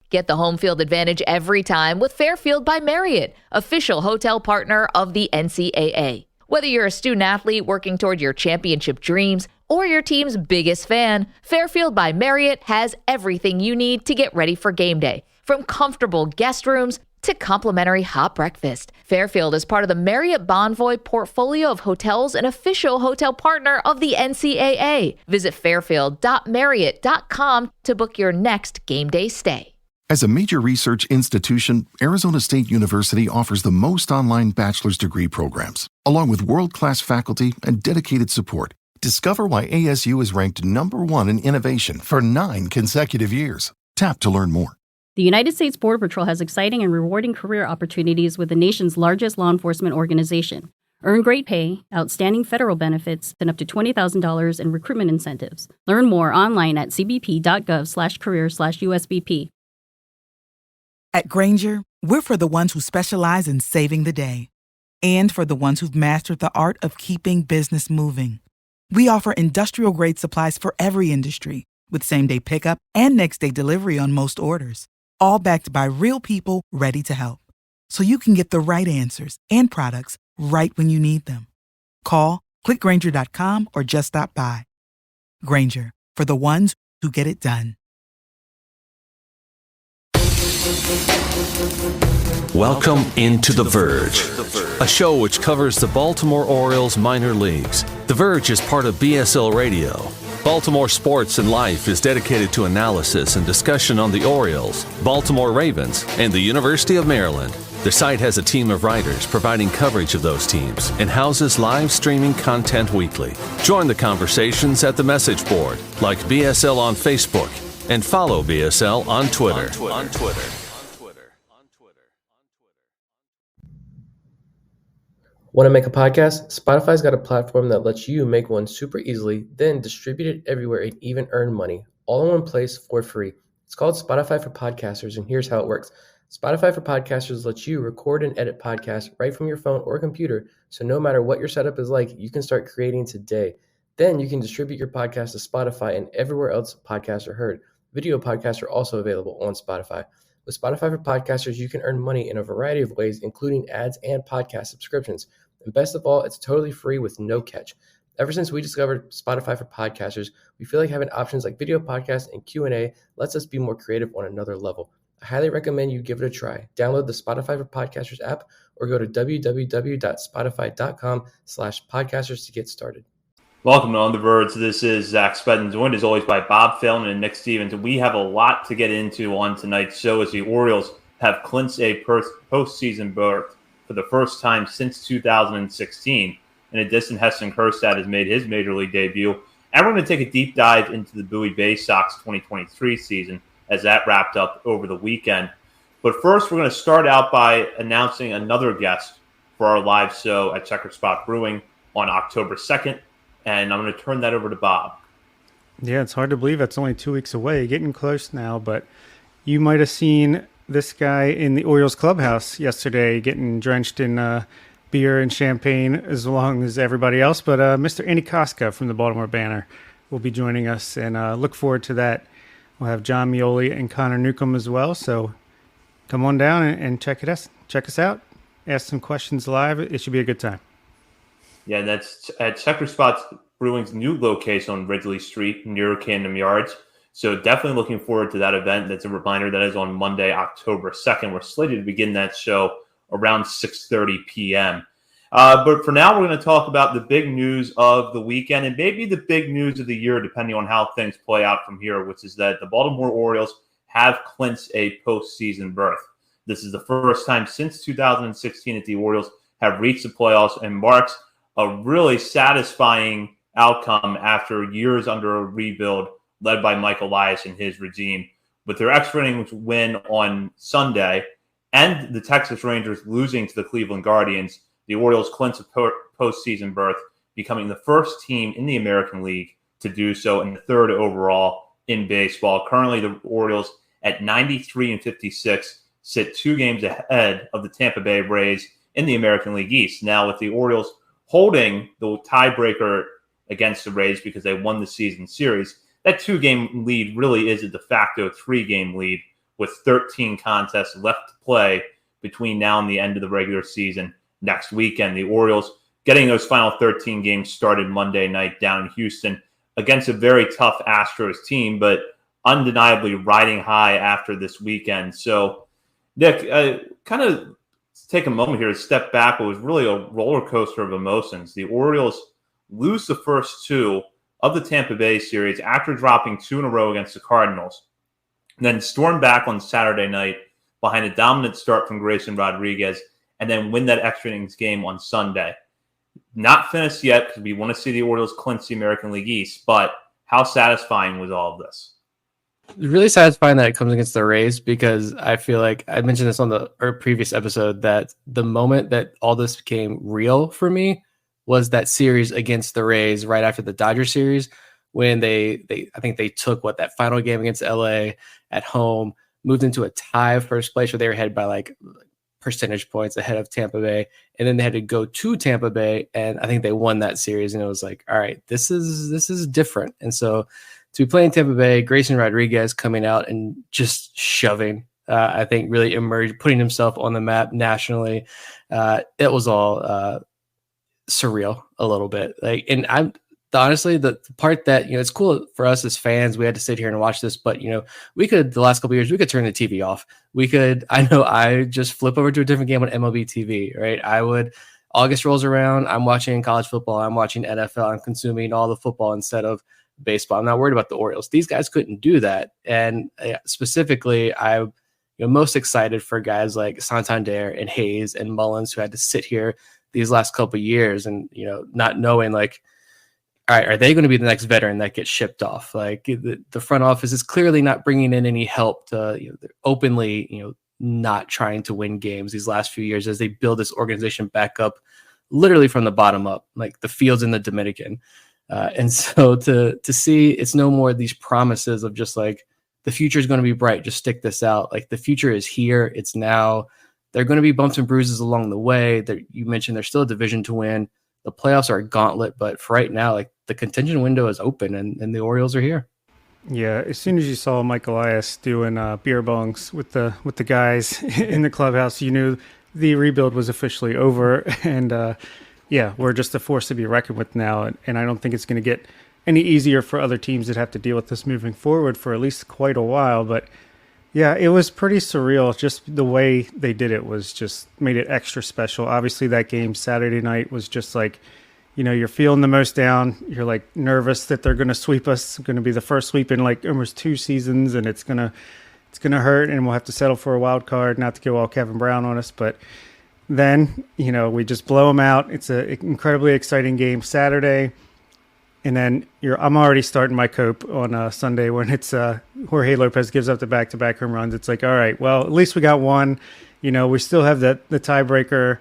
Get the home field advantage every time with Fairfield by Marriott, official hotel partner of the NCAA. Whether you're a student athlete working toward your championship dreams or your team's biggest fan, Fairfield by Marriott has everything you need to get ready for game day. From comfortable guest rooms to complimentary hot breakfast, Fairfield is part of the Marriott Bonvoy portfolio of hotels and official hotel partner of the NCAA. Visit fairfield.marriott.com to book your next game day stay. As a major research institution, Arizona State University offers the most online bachelor's degree programs, along with world-class faculty and dedicated support. Discover why ASU is ranked #1 in innovation for 9 consecutive years. Tap to learn more. The United States Border Patrol has exciting and rewarding career opportunities with the nation's largest law enforcement organization. Earn great pay, outstanding federal benefits, and up to $20,000 in recruitment incentives. Learn more online at cbp.gov/career/USBP. At Grainger, we're for the ones who specialize in saving the day and for the ones who've mastered the art of keeping business moving. We offer industrial-grade supplies for every industry with same-day pickup and next-day delivery on most orders, all backed by real people ready to help. So you can get the right answers and products right when you need them. Call, clickgrainger.com, or just stop by. Grainger, for the ones who get it done. Welcome into The Verge, a show which covers the Baltimore Orioles minor leagues. The Verge is part of BSL Radio. Baltimore Sports and Life is dedicated to analysis and discussion on the Orioles, Baltimore Ravens, and the University of Maryland. The site has a team of writers providing coverage of those teams and houses live streaming content weekly. Join the conversations at the message board, like BSL on Facebook, and follow BSL on Twitter. Want to make a podcast? Spotify's got a platform that lets you make one super easily, then distribute it everywhere and even earn money, all in one place for free. It's called Spotify for Podcasters, and here's how it works. Spotify for Podcasters lets you record and edit podcasts right from your phone or computer, so no matter what your setup is like, you can start creating today. Then you can distribute your podcast to Spotify and everywhere else podcasts are heard. Video podcasts are also available on Spotify. With Spotify for Podcasters, you can earn money in a variety of ways, including ads and podcast subscriptions. And best of all, it's totally free with no catch. Ever since we discovered Spotify for Podcasters, we feel like having options like video podcasts and Q&A lets us be more creative on another level. I highly recommend you give it a try. Download the Spotify for Podcasters app or go to www.spotify.com/podcasters to get started. Welcome to On the Verge. This is Zach Spedden, joined as always by Bob Pham and Nick Stevens. We have a lot to get into on tonight's show as the Orioles have clinched a postseason berth for the first time since 2016. In addition, Heston Kjerstad has made his major league debut. And we're going to take a deep dive into the Bowie Baysox 2023 season as that wrapped up over the weekend. But first, we're going to start out by announcing another guest for our live show at Checker Spot Brewing on October 2nd. And I'm going to turn that over to Bob. Yeah, it's hard to believe it's only 2 weeks away. Getting close now, but you might have seen this guy in the Orioles clubhouse yesterday getting drenched in beer and champagne as long as everybody else. But Mr. Andy Koska from the Baltimore Banner will be joining us, and look forward to that. We'll have John Mioli and Connor Newcomb as well. So come on down and check us out. Ask some questions live. It should be a good time. Yeah, that's at Checker Spots Brewing's new location on Ridley Street near Camden Yards. So definitely looking forward to that event. That's a reminder that is on Monday, October 2nd. We're slated to begin that show around 6:30 p.m. But for now, we're going to talk about the big news of the weekend and maybe the big news of the year, depending on how things play out from here, which is that the Baltimore Orioles have clinched a postseason berth. This is the first time since 2016 that the Orioles have reached the playoffs and marks a really satisfying outcome after years under a rebuild led by Mike Elias and his regime. With their extra innings win on Sunday and the Texas Rangers losing to the Cleveland Guardians, the Orioles clinched a postseason berth, becoming the first team in the American League to do so and the third overall in baseball. Currently, the Orioles at 93-56 sit 2 games ahead of the Tampa Bay Rays in the American League East. Now, with the Orioles holding the tiebreaker against the Rays because they won the season series, that 2-game lead really is a de facto 3-game lead with 13 contests left to play between now and the end of the regular season next weekend. The Orioles getting those final 13 games started Monday night down in Houston against a very tough Astros team, but undeniably riding high after this weekend. So, Nick, kind of take a moment here to step back. It was really a roller coaster of emotions. The Orioles lose the first two of the Tampa Bay series after dropping two in a row against the Cardinals, and then storm back on Saturday night behind a dominant start from Grayson Rodriguez, and then win that extra innings game on Sunday. Not finished yet because we want to see the Orioles clinch the American League East, but how satisfying was all of this? It's really satisfying that it comes against the Rays, because I feel like I mentioned this on the previous episode that the moment that all this became real for me was that series against the Rays right after the Dodgers series, when I think they took that final game against LA at home, moved into a tie of first place where they were ahead by like percentage points ahead of Tampa Bay. And then they had to go to Tampa Bay, and I think they won that series. And it was like, all right, this is different. And so to be playing Tampa Bay, Grayson Rodriguez coming out and just shoving, I think really emerged, putting himself on the map nationally. It was all surreal a little bit. Honestly, the part that, it's cool for us as fans, we had to sit here and watch this, but we could, the last couple of years, we could turn the TV off. I just flip over to a different game on MLB TV, right? August rolls around, I'm watching college football, I'm watching NFL, I'm consuming all the football instead of baseball. I'm not worried about the Orioles. These guys couldn't do that. And specifically, I'm most excited for guys like Santander and Hayes and Mullins, who had to sit here these last couple of years and, not knowing all right, are they going to be the next veteran that gets shipped off? The front office is clearly not bringing in any help to they're openly, not trying to win games these last few years as they build this organization back up, literally from the bottom up, like the fields in the Dominican. And so to see it's no more these promises of just the future is going to be bright, just stick this out. The future is here. It's now. There are going to be bumps and bruises along the way. That you mentioned, there's still a division to win. The playoffs are a gauntlet, but for right now, the contention window is open, and the Orioles are here. Yeah, as soon as you saw Mike Elias doing beer bongs with the guys in the clubhouse, you knew the rebuild was officially over. And we're just a force to be reckoned with now. And I don't think it's going to get any easier for other teams that have to deal with this moving forward for at least quite a while. But yeah, it was pretty surreal. Just the way they did it was just made it extra special. Obviously, that game Saturday night was just you're feeling the most down. You're nervous that they're going to sweep us. It's going to be the first sweep in almost 2 seasons, and it's going to hurt, and we'll have to settle for a wild card, not to go all Kevin Brown on us. But then, we just blow them out. It's an incredibly exciting game Saturday. And then I'm already starting my cope on Sunday when it's Jorge Lopez gives up the back-to-back home runs. It's all right, well, at least we got one. We still have the tiebreaker.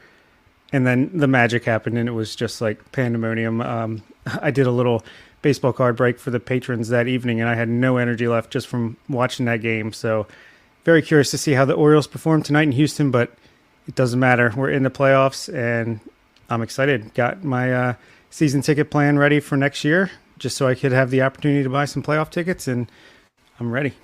And then the magic happened, and it was just pandemonium. I did a little baseball card break for the patrons that evening, and I had no energy left just from watching that game. So very curious to see how the Orioles perform tonight in Houston, but it doesn't matter. We're in the playoffs, and I'm excited. Got my season ticket plan ready for next year just so I could have the opportunity to buy some playoff tickets, and I'm ready.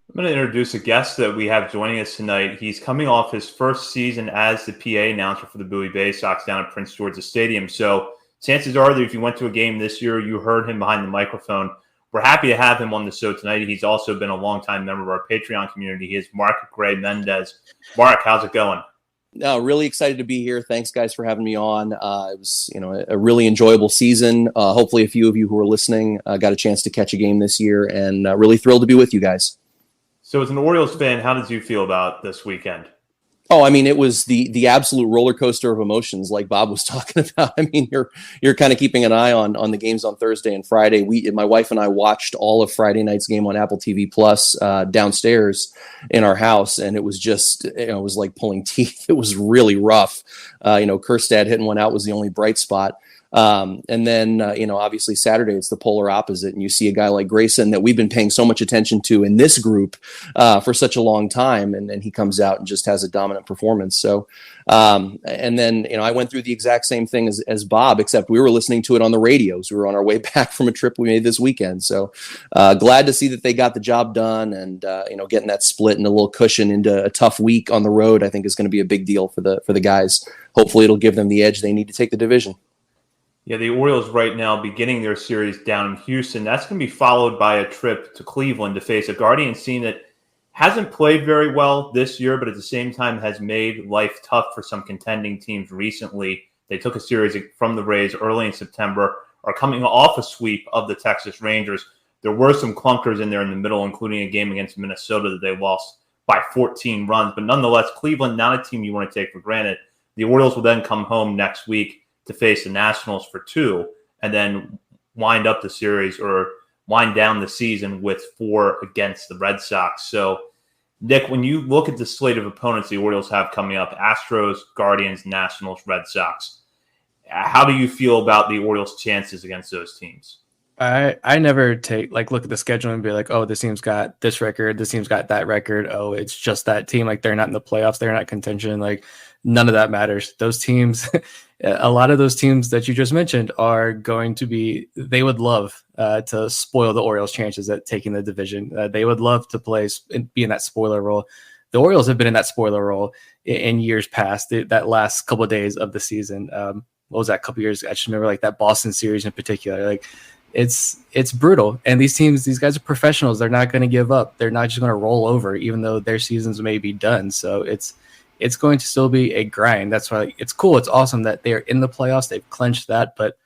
I'm going to introduce a guest that we have joining us tonight. He's coming off his first season as the PA announcer for the Bowie Baysox down at Prince George's Stadium. So chances are that if you went to a game this year, you heard him behind the microphone. We're happy to have him on the show tonight. He's also been a longtime member of our Patreon community. He is Mark Gray-Mendes. Mark, how's it going? No, really excited to be here. Thanks, guys, for having me on. It was, a really enjoyable season. Hopefully, a few of you who are listening got a chance to catch a game this year, and really thrilled to be with you guys. So as an Orioles fan, how did you feel about this weekend? Oh, I mean, it was the absolute roller coaster of emotions, like Bob was talking about. I mean, you're kind of keeping an eye on the games on Thursday and Friday. My wife and I watched all of Friday night's game on Apple TV Plus downstairs in our house, and it was just, it was like pulling teeth. It was really rough. Kjerstad hitting one out was the only bright spot. And then, obviously Saturday, it's the polar opposite. And you see a guy like Grayson that we've been paying so much attention to in this group for such a long time. And then he comes out and just has a dominant performance. So, and then, I went through the exact same thing as Bob, except we were listening to it on the radios. We were on our way back from a trip we made this weekend. So glad to see that they got the job done, and, getting that split and a little cushion into a tough week on the road, I think is going to be a big deal for the guys. Hopefully it'll give them the edge they need to take the division. Yeah, the Orioles right now beginning their series down in Houston. That's going to be followed by a trip to Cleveland to face a Guardians team that hasn't played very well this year, but at the same time has made life tough for some contending teams recently. They took a series from the Rays early in September, are coming off a sweep of the Texas Rangers. There were some clunkers in there in the middle, including a game against Minnesota that they lost by 14 runs. But nonetheless, Cleveland, not a team you want to take for granted. The Orioles will then come home next week to face the Nationals for 2, and then wind up the series or wind down the season with 4 against the Red Sox. So, Nick, when you look at the slate of opponents the Orioles have coming up, Astros, Guardians, Nationals, Red Sox, how do you feel about the Orioles' chances against those teams? I never look at the schedule and be like, oh, this team's got this record, this team's got that record. Oh, it's just that team. Like, they're not in the playoffs, they're not contention. Like, none of that matters. Those teams, a lot of those teams that you just mentioned are going to be, they would love to spoil the Orioles' chances at taking the division. They would love to be in that spoiler role. The Orioles have been in that spoiler role in years past, that last couple of days of the season. What was that, couple years? I just remember that Boston series in particular. Like, it's brutal. And these guys are professionals. They're not going to give up. They're not just going to roll over, even though their seasons may be done. So it's going to still be a grind. That's why it's cool. It's awesome that they're in the playoffs. They've clinched that. But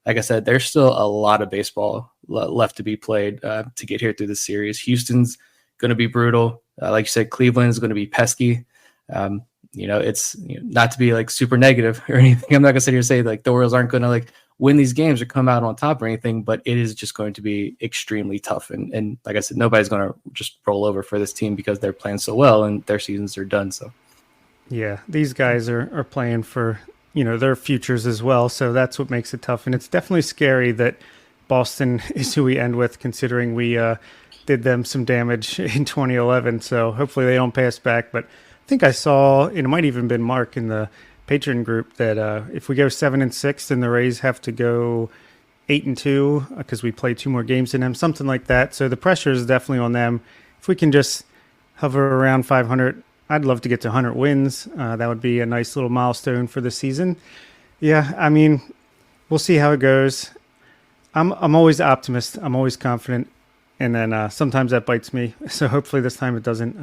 like I said, there's still a lot of baseball left to be played to get here through the series. Houston's going to be brutal. Like you said, Cleveland is going to be pesky. It's not to be super negative or anything. I'm not going to sit here and say the Orioles aren't going to win these games or come out on top or anything, but it is just going to be extremely tough. And like I said, nobody's going to just roll over for this team because they're playing so well and their seasons are done. So. Yeah, these guys are playing for, their futures as well. So that's what makes it tough. And it's definitely scary that Boston is who we end with, considering we did them some damage in 2011. So hopefully they don't pay us back. But I think I saw, it might even been Mark in the Patreon group, that if we go 7-6, then the Rays have to go 8-2 because we play 2 more games than them, something like that. So the pressure is definitely on them. If we can just hover around 500, I'd love to get to 100 wins. That would be a nice little milestone for the season. Yeah, I mean, we'll see how it goes. I'm always an optimist. I'm always confident. And then sometimes that bites me. So hopefully this time it doesn't.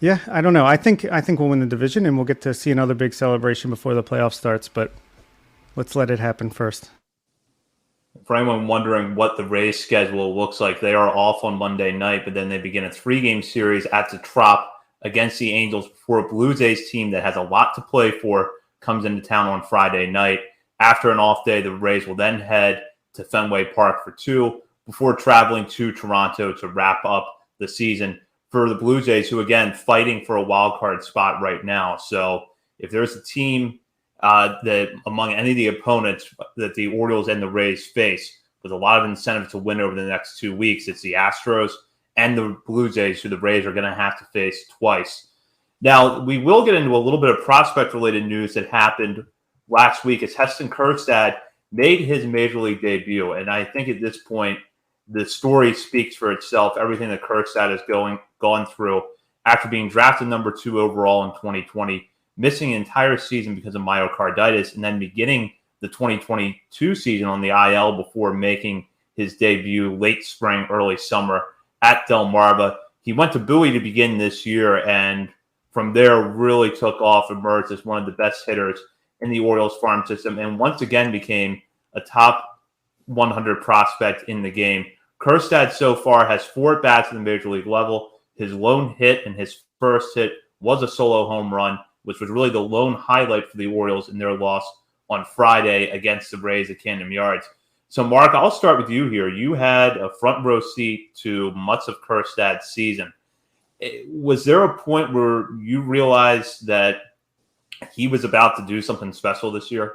Yeah, I don't know. I think we'll win the division and we'll get to see another big celebration before the playoff starts. But let's let it happen first. For anyone wondering what the Rays schedule looks like, they are off on Monday night, but then they begin a 3-game series at the Trop against the Angels before a Blue Jays team that has a lot to play for comes into town on Friday night. After an off day, the Rays will then head to Fenway Park for 2 before traveling to Toronto to wrap up the season for the Blue Jays, who, again, fighting for a wild card spot right now. So if there's a team that among any of the opponents that the Orioles and the Rays face with a lot of incentive to win over the next 2 weeks, it's the Astros and the Blue Jays, who the Rays are going to have to face twice. Now, we will get into a little bit of prospect-related news that happened last week as Heston Kjerstad made his Major League debut. And I think at this point, the story speaks for itself, everything that Kjerstad has gone through after being drafted number 2 overall in 2020, missing an entire season because of myocarditis, and then beginning the 2022 season on the IL before making his debut late spring, early summer at Delmarva. He went to Bowie to begin this year, and from there really took off, emerged as one of the best hitters in the Orioles farm system, and once again became a top 100 prospect in the game. Kjerstad so far has 4 at-bats at the Major League level. His lone hit and his first hit was a solo home run, which was really the lone highlight for the Orioles in their loss on Friday against the Rays at Camden Yards. So, Mark, I'll start with you here. You had a front row seat to much of Kjerstad's season. Was there a point where you realized that he was about to do something special this year?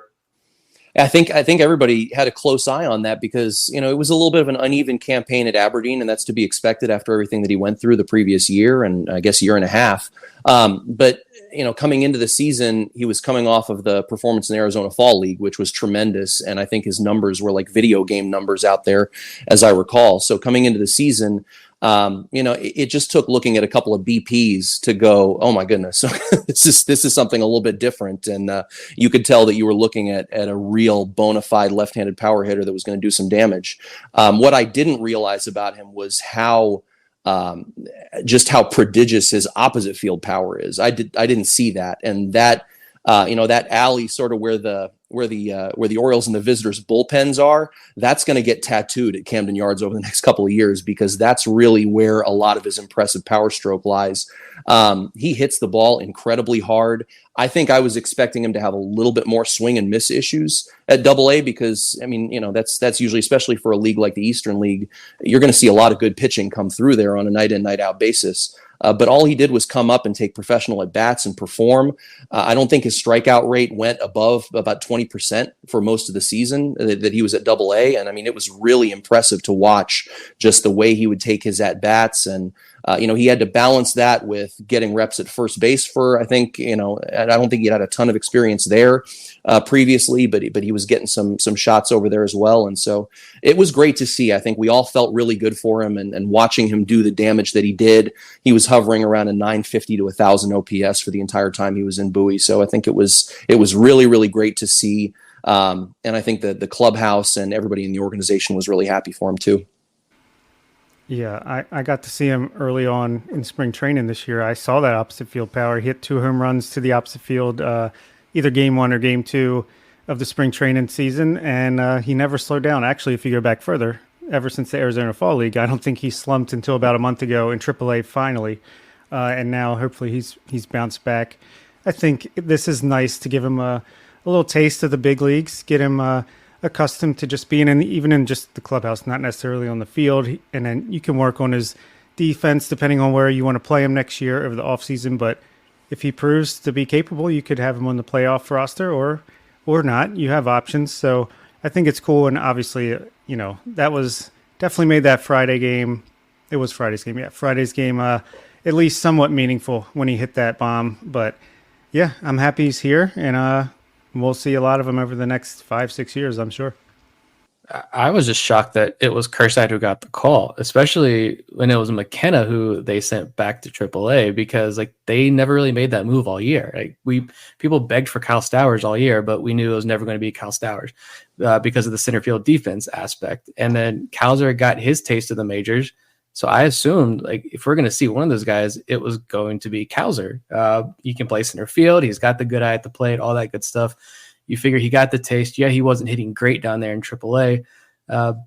I think everybody had a close eye on that because, it was a little bit of an uneven campaign at Aberdeen, and that's to be expected after everything that he went through the previous year and I guess year and a half. But coming into the season, he was coming off of the performance in the Arizona Fall League, which was tremendous. And I think his numbers were like video game numbers out there, as I recall. So coming into the season, it just took looking at a couple of BPs to go, oh my goodness, this is something a little bit different. And you could tell that you were looking at a real bona fide left-handed power hitter that was going to do some damage. What I didn't realize about him was how prodigious his opposite field power is. I didn't see that. And that, that alley sort of where the Orioles and the visitors bullpens are, that's going to get tattooed at Camden Yards over the next couple of years, because that's really where a lot of his impressive power stroke lies. He hits the ball incredibly hard. I think I was expecting him to have a little bit more swing and miss issues at AA because, that's usually, especially for a league like the Eastern League, you're going to see a lot of good pitching come through there on a night in, night out basis. But all he did was come up and take professional at-bats and perform. I don't think his strikeout rate went above about 20% for most of the season that he was at AA. And it was really impressive to watch just the way he would take his at-bats. And, he had to balance that with getting reps at first base for, I think, and I don't think he had a ton of experience there previously, but he was getting some shots over there as well. And so it was great to see. I think we all felt really good for him, and watching him do the damage that he did. He was hovering around a 950 to 1,000 OPS for the entire time he was in Bowie. So I think it was really, really great to see. And I think that the clubhouse and everybody in the organization was really happy for him too. Yeah, I got to see him early on in spring training this year. I saw that opposite field power. He hit 2 home runs to the opposite field, either game 1 or game 2 of the spring training season, and he never slowed down. Actually, if you go back further, ever since the Arizona Fall League, I don't think he slumped until about a month ago in AAA finally, and now hopefully he's bounced back. I think this is nice to give him a little taste of the big leagues, get him accustomed to just being even in just the clubhouse, not necessarily on the field. And then you can work on his defense depending on where you want to play him next year over the offseason. But if he proves to be capable, you could have him on the playoff roster or not. You have options. So I think it's cool. And obviously, that was definitely made that Friday game. It was Friday's game. Yeah, Friday's game at least somewhat meaningful when he hit that bomb. But yeah, I'm happy he's here. And we'll see a lot of them over the next 5-6 years, I'm sure. I was just shocked that it was Kjerstad who got the call, especially when it was McKenna who they sent back to AAA, because they never really made that move all year. People begged for Kyle Stowers all year, but we knew it was never going to be Kyle Stowers because of the center field defense aspect. And then Kowser got his taste of the majors. So I assumed if we're going to see one of those guys, it was going to be Kowser. He can play center field. He's got the good eye at the plate, all that good stuff. You figure he got the taste. Yeah, he wasn't hitting great down there in AAA,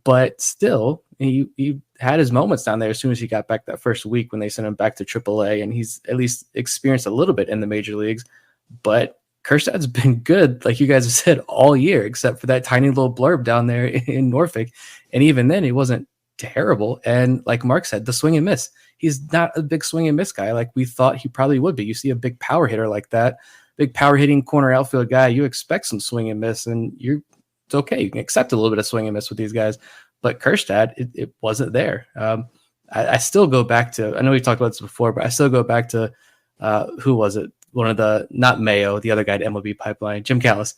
but still, he had his moments down there as soon as he got back that first week when they sent him back to AAA, and he's at least experienced a little bit in the major leagues. But Kjerstad's been good, like you guys have said, all year, except for that tiny little blurb down there in Norfolk. And even then, he wasn't terrible. And like Mark said, the swing and miss. He's not a big swing and miss guy like we thought he probably would be. You see a big power hitter like that, big power hitting corner outfield guy, you expect some swing and miss, and it's okay. You can accept a little bit of swing and miss with these guys. But Kjerstad, it wasn't there. I still go back to, I know we talked about this before, but I still go back to, who was it? One of the, not Mayo, the other guy at MLB Pipeline, Jim Callis.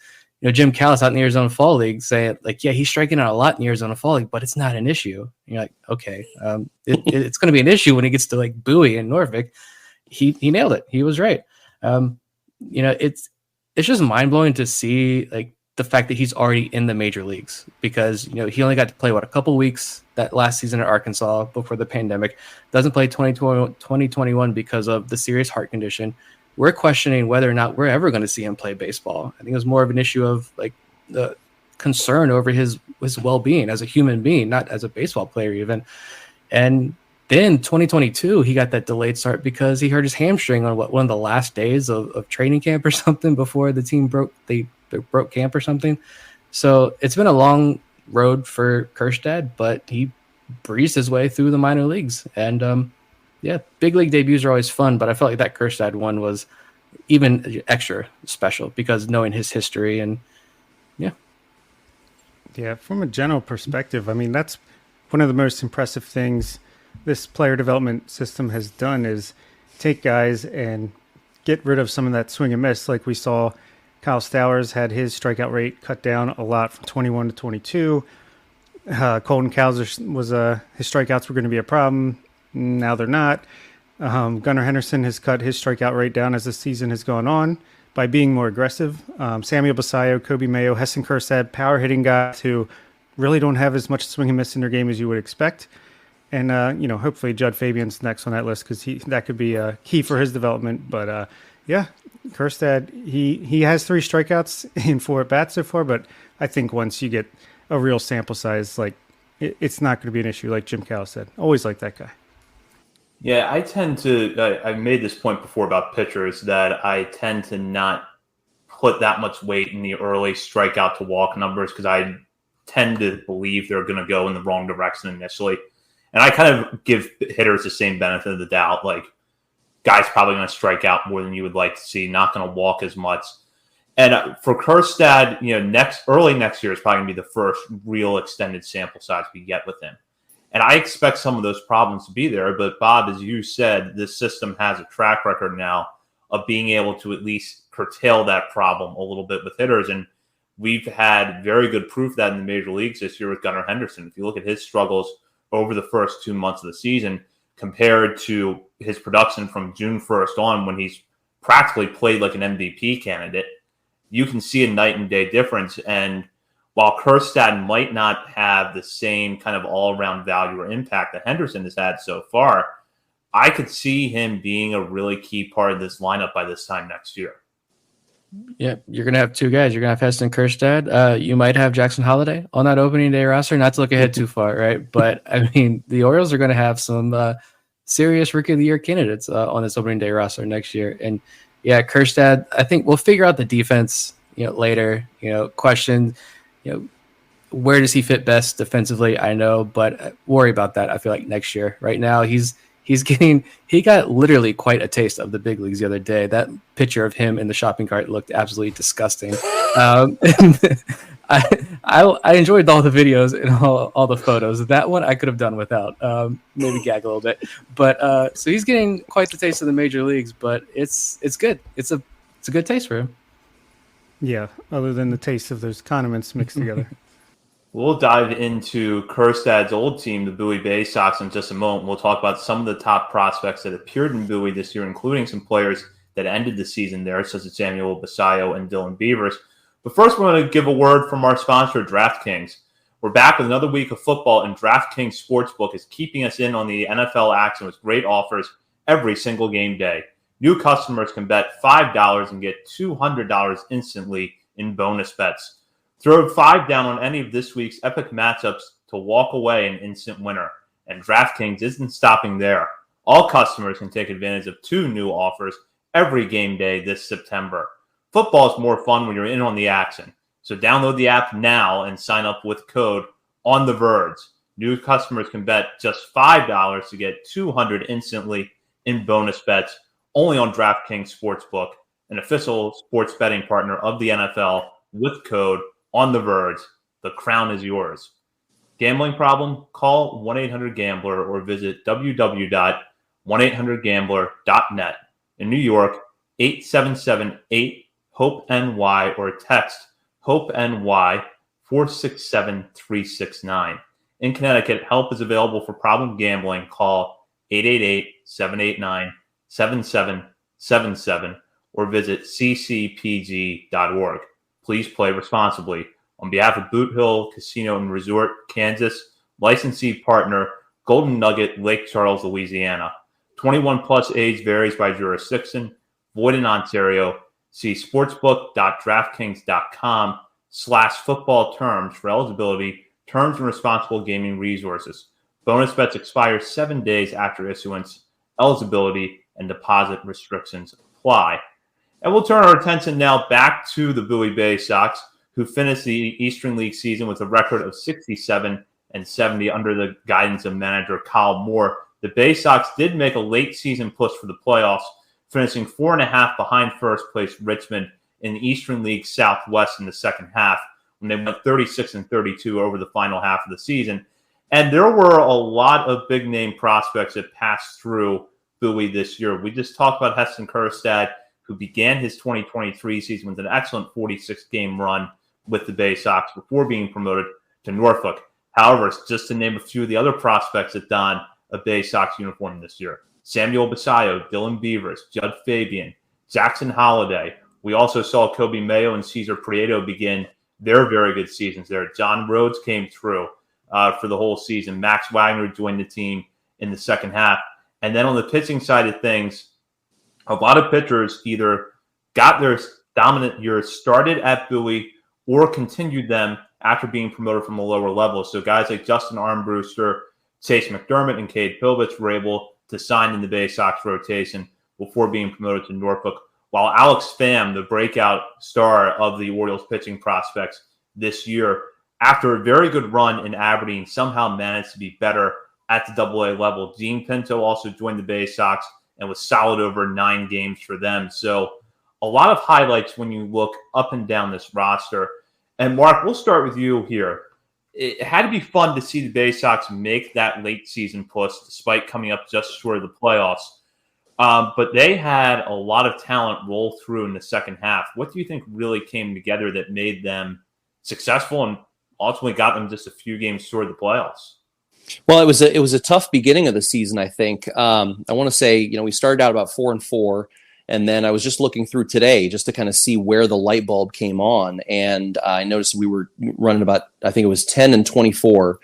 Jim Callis out in the Arizona Fall League saying, yeah, he's striking out a lot in the Arizona Fall League, but it's not an issue. And you're like, okay, it's going to be an issue when he gets to Bowie and Norfolk. He nailed it. He was right. It's just mind blowing to see the fact that he's already in the major leagues, because he only got to play a couple weeks that last season at Arkansas before the pandemic. Doesn't play 2021 because of the serious heart condition. We're questioning whether or not we're ever going to see him play baseball. I think it was more of an issue of the concern over his well-being as a human being, not as a baseball player even. And then 2022, he got that delayed start because he hurt his hamstring on one of the last days of training camp or something before the team broke camp or something. So it's been a long road for Kjerstad, but he breezed his way through the minor leagues. And yeah, big league debuts are always fun, but I felt like that Kjerstad one was even extra special because knowing his history. And yeah. Yeah, from a general perspective, I mean, that's one of the most impressive things this player development system has done is take guys and get rid of some of that swing and miss. Like we saw Kyle Stowers had his strikeout rate cut down a lot from 21 to 22. Colton Cowser was his strikeouts were going to be a problem. Now they're not. Gunnar Henderson has cut his strikeout rate down as the season has gone on by being more aggressive. Samuel Basallo, Coby Mayo, Heston Kjerstad, power hitting guys who really don't have as much swing and miss in their game as you would expect. And, hopefully Judd Fabian's next on that list because that could be key for his development. But, Kjerstad, he has 3 strikeouts in 4 at-bats so far, but I think once you get a real sample size, like it's not going to be an issue, like Jim Cowell said. Always like that guy. Yeah, I tend to – I made this point before about pitchers that I tend to not put that much weight in the early strikeout to walk numbers because I tend to believe they're going to go in the wrong direction initially. And I kind of give hitters the same benefit of the doubt. Like, guy's probably going to strike out more than you would like to see, not going to walk as much. And for Kjerstad, early next year is probably going to be the first real extended sample size we get with him. And I expect some of those problems to be there. But, Bob, as you said, this system has a track record now of being able to at least curtail that problem a little bit with hitters. And we've had very good proof of that in the major leagues this year with Gunnar Henderson. If you look at his struggles over the first 2 months of the season compared to his production from June 1st on when he's practically played like an MVP candidate, you can see a night and day difference. And while Kjerstad might not have the same kind of all-around value or impact that Henderson has had so far, I could see him being a really key part of this lineup by this time next year. Yeah, you're going to have 2 guys. You're going to have Heston Kjerstad. You might have Jackson Holiday on that opening day roster. Not to look ahead too far, right? But, I mean, the Orioles are going to have some serious Rookie of the Year candidates on this opening day roster next year. And, yeah, Kjerstad, I think we'll figure out the defense, later. Question, where does he fit best defensively? I know, but worry about that. I feel like next year. Right now, he got literally quite a taste of the big leagues the other day. That picture of him in the shopping cart looked absolutely disgusting. I enjoyed all the videos and all the photos. That one I could have done without. Maybe gag a little bit, but so he's getting quite the taste of the major leagues. But it's good. It's a good taste for him. Yeah, other than the taste of those condiments mixed together. We'll dive into Kjerstad's old team, the Bowie Baysox, in just a moment. We'll talk about some of the top prospects that appeared in Bowie this year, including some players that ended the season there, such as Samuel Basallo and Dylan Beavers. But first, we're going to give a word from our sponsor, DraftKings. We're back with another week of football, and DraftKings Sportsbook is keeping us in on the NFL action with great offers every single game day. New customers can bet $5 and get $200 instantly in bonus bets. Throw 5 down on any of this week's epic matchups to walk away an instant winner. And DraftKings isn't stopping there. All customers can take advantage of 2 new offers every game day this September. Football is more fun when you're in on the action. So download the app now and sign up with code on the Verge. New customers can bet just $5 to get $200 instantly in bonus bets only on DraftKings Sportsbook, an official sports betting partner of the NFL, with code on the Verge. The crown is yours. Gambling problem? Call 1-800-GAMBLER or visit www.1800gambler.net. In New York, 877-8-HOPE-NY or text HOPE-NY 467-369. In Connecticut, help is available for problem gambling. Call 888-789-7777 or visit ccpg.org. Please play responsibly. On behalf of Boot Hill Casino and Resort, Kansas, licensee partner, Golden Nugget, Lake Charles, Louisiana. 21 plus age varies by jurisdiction. Void in Ontario. See sportsbook.draftkings.com/football terms for eligibility, terms, and responsible gaming resources. Bonus bets expire 7 days after issuance. Eligibility and deposit restrictions apply. And we'll turn our attention now back to the Bowie Baysox, who finished the Eastern League season with a record of 67-70 under the guidance of manager Kyle Moore. The Baysox did make a late season push for the playoffs, finishing 4.5 behind first place Richmond in the Eastern League Southwest in the second half, when they went 36-32 over the final half of the season. And there were a lot of big-name prospects that passed through Bowie this year. We just talked about Heston Kjerstad, who began his 2023 season with an excellent 46-game run with the Baysox before being promoted to Norfolk. However, just to name a few of the other prospects that donned a Baysox uniform this year: Samuel Basallo, Dylan Beavers, Judd Fabian, Jackson Holliday. We also saw Coby Mayo and Cesar Prieto begin their very good seasons there. John Rhodes came through for the whole season. Max Wagner joined the team in the second half. And then on the pitching side of things, a lot of pitchers either got their dominant years started at Bowie or continued them after being promoted from a lower level. So guys like Justin Armbruster, Chayce McDermott, and Cade Pilvich were able to sign in the Baysox rotation before being promoted to Norfolk, while Alex Pham, the breakout star of the Orioles pitching prospects this year, after a very good run in Aberdeen, somehow managed to be better at the AA level. Gene Pinto also joined the Baysox and was solid over 9 games for them. So a lot of highlights when you look up and down this roster. And Mark, we'll start with you here. It had to be fun to see the Baysox make that late season push despite coming up just short of the playoffs. But they had a lot of talent roll through in the second half. What do you think really came together that made them successful and ultimately got them just a few games short of the playoffs? Well, it was a tough beginning of the season, I think. I want to say, we started out about 4-4, and then I was just looking through today just to kind of see where the light bulb came on, and I noticed we were running about, I think it was 10-24,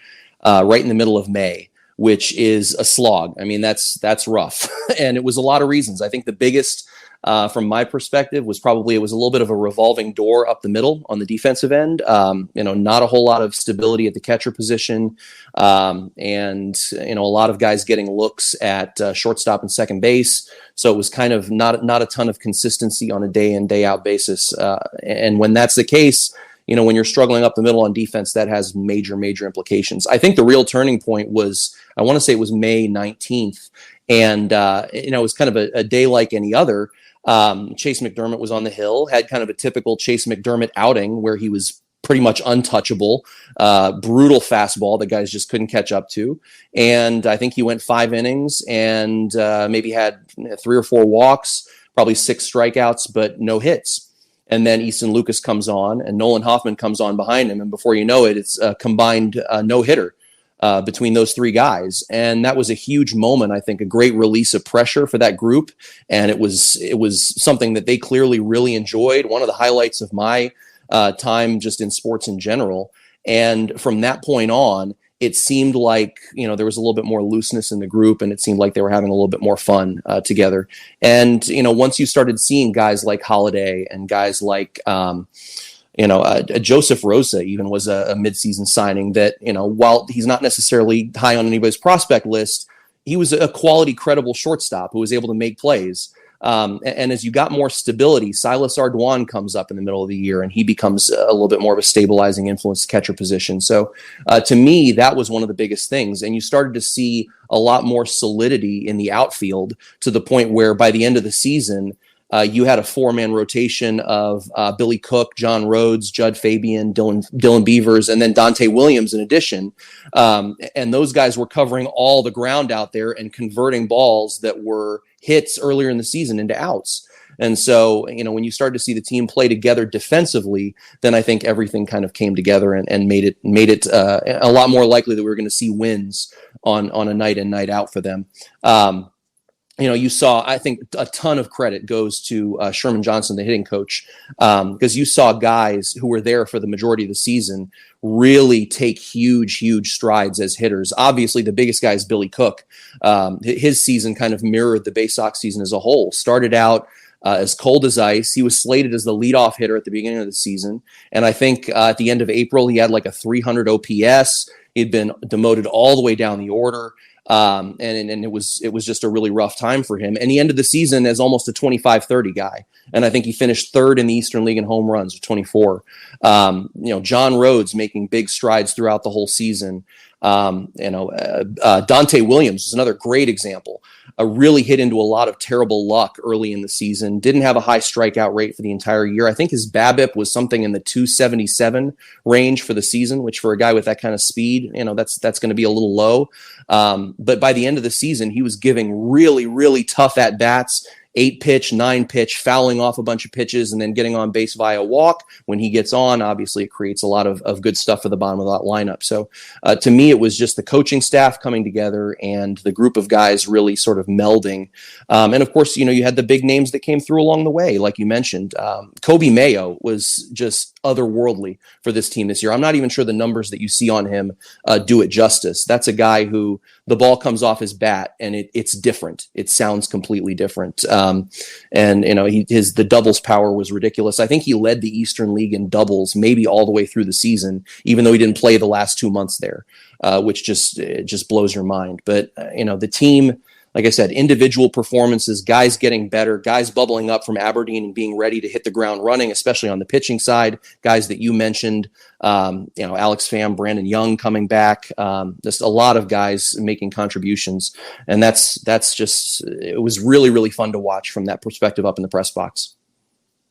right in the middle of May, which is a slog. I mean, that's rough, and it was a lot of reasons. I think the biggest, from my perspective, was probably it was a little bit of a revolving door up the middle on the defensive end. Not a whole lot of stability at the catcher position, and a lot of guys getting looks at shortstop and second base. So it was kind of not a ton of consistency on a day in, day out basis. And when that's the case, when you're struggling up the middle on defense, that has major implications. I think the real turning point was, I want to say it was May 19th, and it was kind of a day like any other. Chayce McDermott was on the hill, had kind of a typical Chayce McDermott outing where he was pretty much untouchable, brutal fastball that guys just couldn't catch up to. And I think he went 5 innings and maybe had 3 or 4 walks, probably 6 strikeouts, but no hits. And then Easton Lucas comes on and Nolan Hoffman comes on behind him. And before you know it, it's a combined no-hitter between those 3 guys. And that was a huge moment, I think, a great release of pressure for that group. And it was something that they clearly really enjoyed. One of the highlights of my time just in sports in general. And from that point on, it seemed like, there was a little bit more looseness in the group, and it seemed like they were having a little bit more fun together. And, once you started seeing guys like Holiday and guys like, Joseph Rosa even was a midseason signing that, while he's not necessarily high on anybody's prospect list, he was a quality, credible shortstop who was able to make plays. And as you got more stability, Silas Ardoin comes up in the middle of the year, and he becomes a little bit more of a stabilizing influence catcher position. So to me, that was one of the biggest things. And you started to see a lot more solidity in the outfield to the point where by the end of the season, you had a 4-man rotation of Billy Cook, John Rhodes, Judd Fabian, Dylan Beavers, and then Dante Williams in addition. And those guys were covering all the ground out there and converting balls that were hits earlier in the season into outs. And so, when you started to see the team play together defensively, then I think everything kind of came together and made it a lot more likely that we were going to see wins on a night in, night out for them. You saw, I think a ton of credit goes to Sherman Johnson, the hitting coach, because you saw guys who were there for the majority of the season really take huge strides as hitters. Obviously, the biggest guy is Billy Cook. His season kind of mirrored the Baysox season as a whole. Started out as cold as ice. He was slated as the leadoff hitter at the beginning of the season. And I think at the end of April, he had like a 300 OPS. He'd been demoted all the way down the order. And it was just a really rough time for him. And he ended the season as almost a 25-30 guy. And I think he finished 3rd in the Eastern League in home runs with 24. John Rhodes making big strides throughout the whole season. Dante Williams is another great example. Really hit into a lot of terrible luck early in the season. Didn't have a high strikeout rate for the entire year. I think his BABIP was something in the 277 range for the season, which for a guy with that kind of speed, that's going to be a little low. But by the end of the season, he was giving really, really tough at bats. 8-pitch, 9-pitch, fouling off a bunch of pitches, and then getting on base via walk. When he gets on, obviously it creates a lot of good stuff for the bottom of that lineup. So to me, it was just the coaching staff coming together and the group of guys really sort of melding. And of course, you had the big names that came through along the way, like you mentioned. Coby Mayo was just otherworldly for this team this year. I'm not even sure the numbers that you see on him do it justice. That's a guy who the ball comes off his bat and it's different. It sounds completely different. The doubles power was ridiculous. I think he led the Eastern League in doubles, maybe all the way through the season, even though he didn't play the last 2 months there, which just blows your mind. But, the team, like I said, individual performances, guys getting better, guys bubbling up from Aberdeen and being ready to hit the ground running, especially on the pitching side, guys that you mentioned, Alex Pham, Brandon Young coming back, just a lot of guys making contributions. And that's just, it was really, really fun to watch from that perspective up in the press box.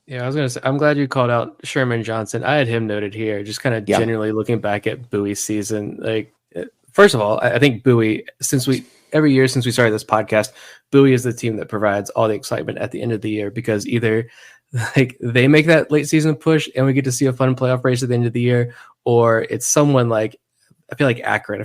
Yeah, I was going to say, I'm glad you called out Sherman Johnson. I had him noted here, just kind of generally looking back at Bowie's season. Like, first of all, I think Bowie, every year since we started this podcast, Bowie is the team that provides all the excitement at the end of the year, because either like they make that late season push and we get to see a fun playoff race at the end of the year, or it's someone like, I feel like Akron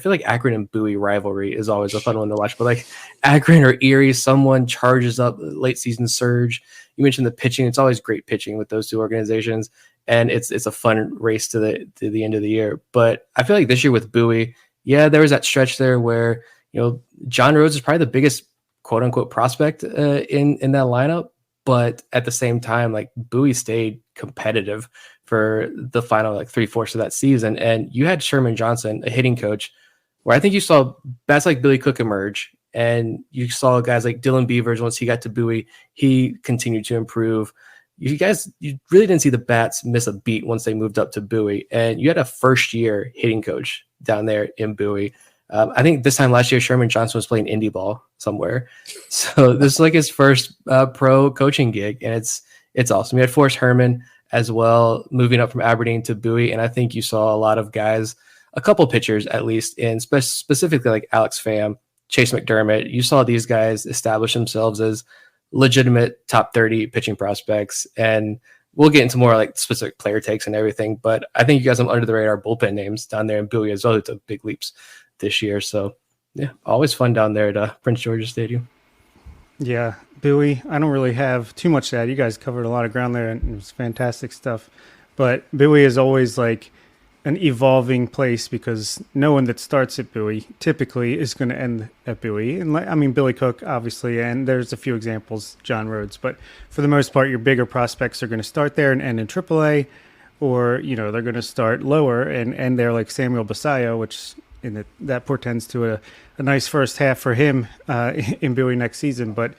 and Bowie rivalry is always a fun one to watch, but like Akron or Erie, someone charges up late season surge. You mentioned the pitching. It's always great pitching with those two organizations, and it's a fun race to the end of the year. But I feel like this year with Bowie, there was that stretch there where, John Rhodes is probably the biggest quote unquote prospect in that lineup. But at the same time, like Bowie stayed competitive for the final 3/4 of that season. And you had Sherman Johnson, a hitting coach, where I think you saw bats like Billy Cook emerge, and you saw guys like Dylan Beavers. Once he got to Bowie, he continued to improve. You really didn't see the bats miss a beat once they moved up to Bowie. And you had a first year hitting coach down there in Bowie. I think this time last year, Sherman Johnson was playing indie ball somewhere. So this is like his first pro coaching gig, and it's awesome. You had Forrest Herman as well, moving up from Aberdeen to Bowie. And I think you saw a lot of guys, a couple pitchers at least, and specifically like Alex Pham, Chayce McDermott. You saw these guys establish themselves as legitimate top 30 pitching prospects. And we'll get into more like specific player takes and everything, but I think you guys have under the radar bullpen names down there in Bowie as well. It's a big leaps this year. So yeah, always fun down there at Prince George's Stadium. Yeah, Bowie, I don't really have too much to add. You guys covered a lot of ground there, and it was fantastic stuff. But Bowie is always like an evolving place, because no one that starts at Bowie typically is going to end at Bowie. And Billy Cook, obviously, and there's a few examples, John Rhodes. But for the most part, your bigger prospects are going to start there and end in AAA, or, they're going to start lower and end there like Samuel Basallo, which that portends to a nice first half for him in Bowie next season. But